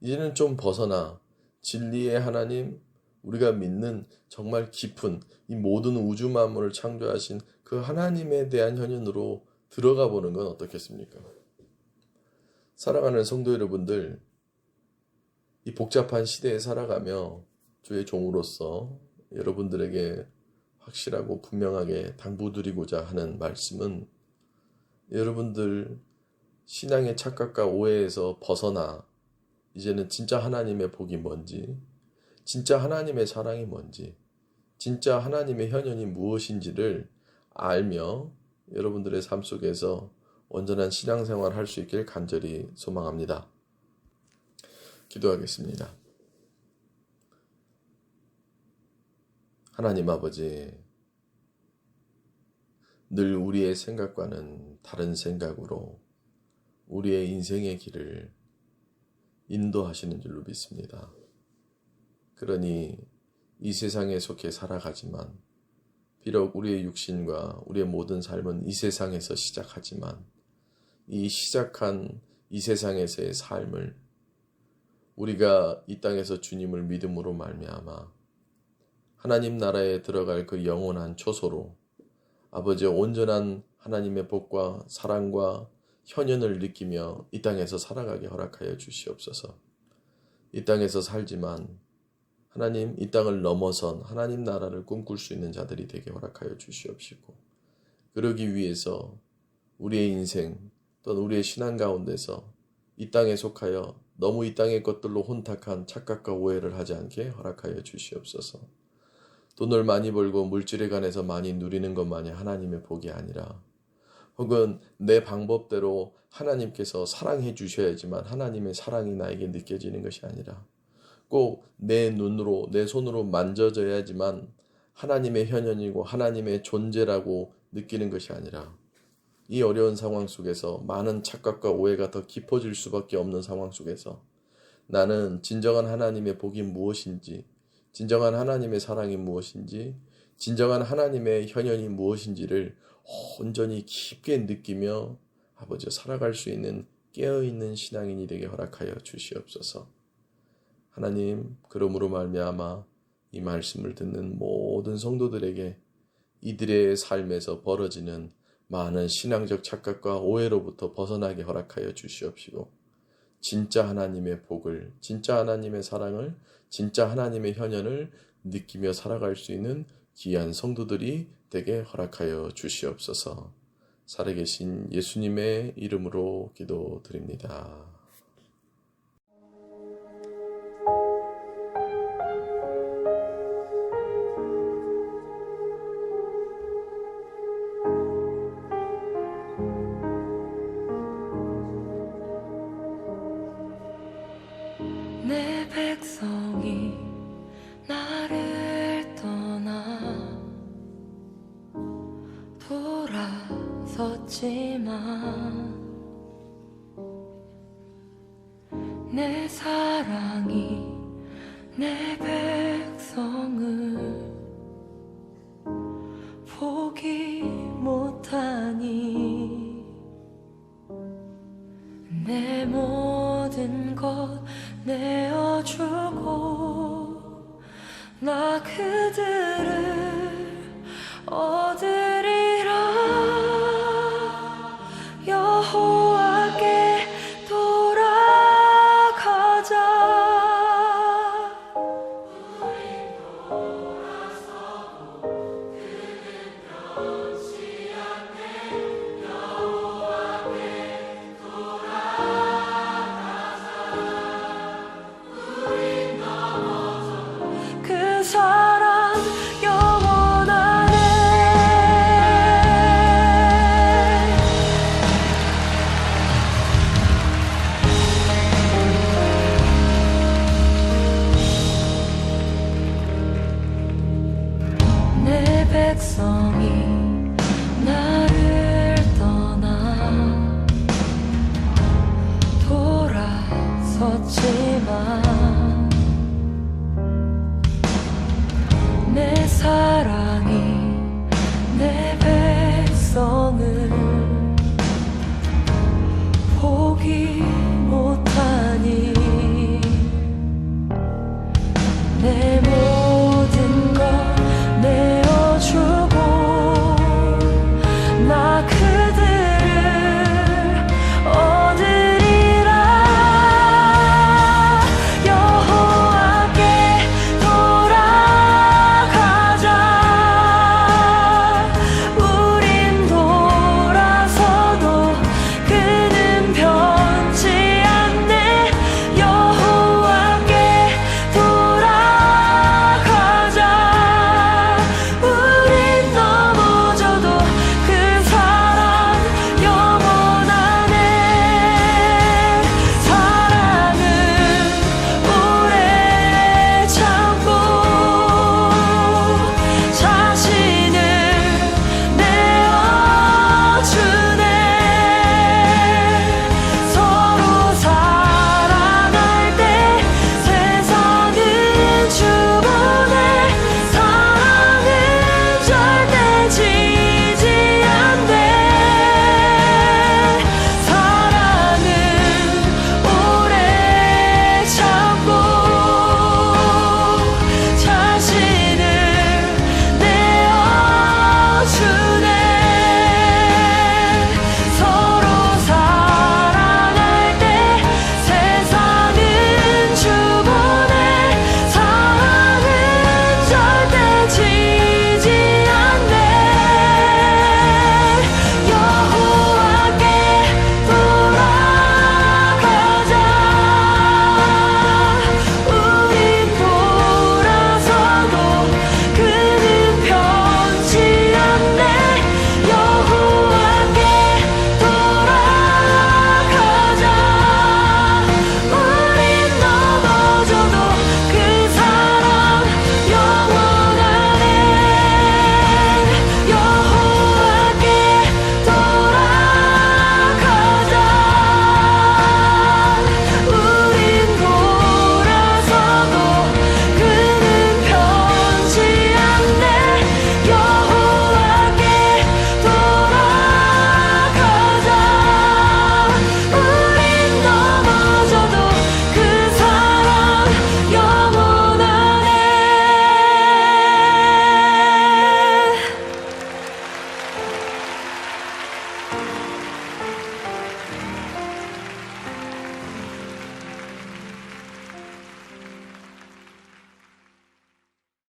이제는 좀 벗어나 진리의 하나님, 우리가 믿는 정말 깊은 이 모든 우주 만물을 창조하신 그 하나님에 대한 현현으로 들어가 보는 건 어떻겠습니까? 사랑하는 성도 여러분들, 이 복잡한 시대에 살아가며 주의 종으로서 여러분들에게 확실하고 분명하게 당부드리고자 하는 말씀은 여러분들 신앙의 착각과 오해에서 벗어나 이제는 진짜 하나님의 복이 뭔지, 진짜 하나님의 사랑이 뭔지, 진짜 하나님의 현현이 무엇인지를 알며 여러분들의 삶 속에서 온전한 신앙생활을 할 수 있길 간절히 소망합니다. 기도하겠습니다. 하나님 아버지, 늘 우리의 생각과는 다른 생각으로 우리의 인생의 길을 인도하시는 줄로 믿습니다. 그러니 이 세상에 속해 살아가지만 비록 우리의 육신과 우리의 모든 삶은 이 세상에서 시작하지만 이 시작한 이 세상에서의 삶을 우리가 이 땅에서 주님을 믿음으로 말미암아 하나님 나라에 들어갈 그 영원한 초소로 아버지의 온전한 하나님의 복과 사랑과 현현을 느끼며 이 땅에서 살아가게 허락하여 주시옵소서. 이 땅에서 살지만 하나님 이 땅을 넘어선 하나님 나라를 꿈꿀 수 있는 자들이 되게 허락하여 주시옵시고 그러기 위해서 우리의 인생 또는 우리의 신앙 가운데서 이 땅에 속하여 너무 이 땅의 것들로 혼탁한 착각과 오해를 하지 않게 허락하여 주시옵소서. 돈을 많이 벌고 물질에 관해서 많이 누리는 것만이 하나님의 복이 아니라 혹은 내 방법대로 하나님께서 사랑해 주셔야지만 하나님의 사랑이 나에게 느껴지는 것이 아니라 꼭 내 눈으로 내 손으로 만져져야지만 하나님의 현현이고 하나님의 존재라고 느끼는 것이 아니라 이 어려운 상황 속에서 많은 착각과 오해가 더 깊어질 수밖에 없는 상황 속에서 나는 진정한 하나님의 복이 무엇인지, 진정한 하나님의 사랑이 무엇인지, 진정한 하나님의 현현이 무엇인지를 온전히 깊게 느끼며 아버지 살아갈 수 있는 깨어있는 신앙인이 되게 허락하여 주시옵소서. 하나님, 그러므로 말미암아 이 말씀을 듣는 모든 성도들에게 이들의 삶에서 벌어지는 많은 신앙적 착각과 오해로부터 벗어나게 허락하여 주시옵시고 진짜 하나님의 복을, 진짜 하나님의 사랑을, 진짜 하나님의 현현을 느끼며 살아갈 수 있는 귀한 성도들이 되게 허락하여 주시옵소서. 살아계신 예수님의 이름으로 기도드립니다. 내 백성이 나를 떠나 돌아섰지만 내 사랑이 내 백성을 포기 못하니 내 모든 것 내어주고 나 그들을 얻으리라. 여호와께 돌아가자. 우리 돌아서고 백성이 나를 떠나 돌아섰지만 내 사랑이 내 백성을 포기 못하니 내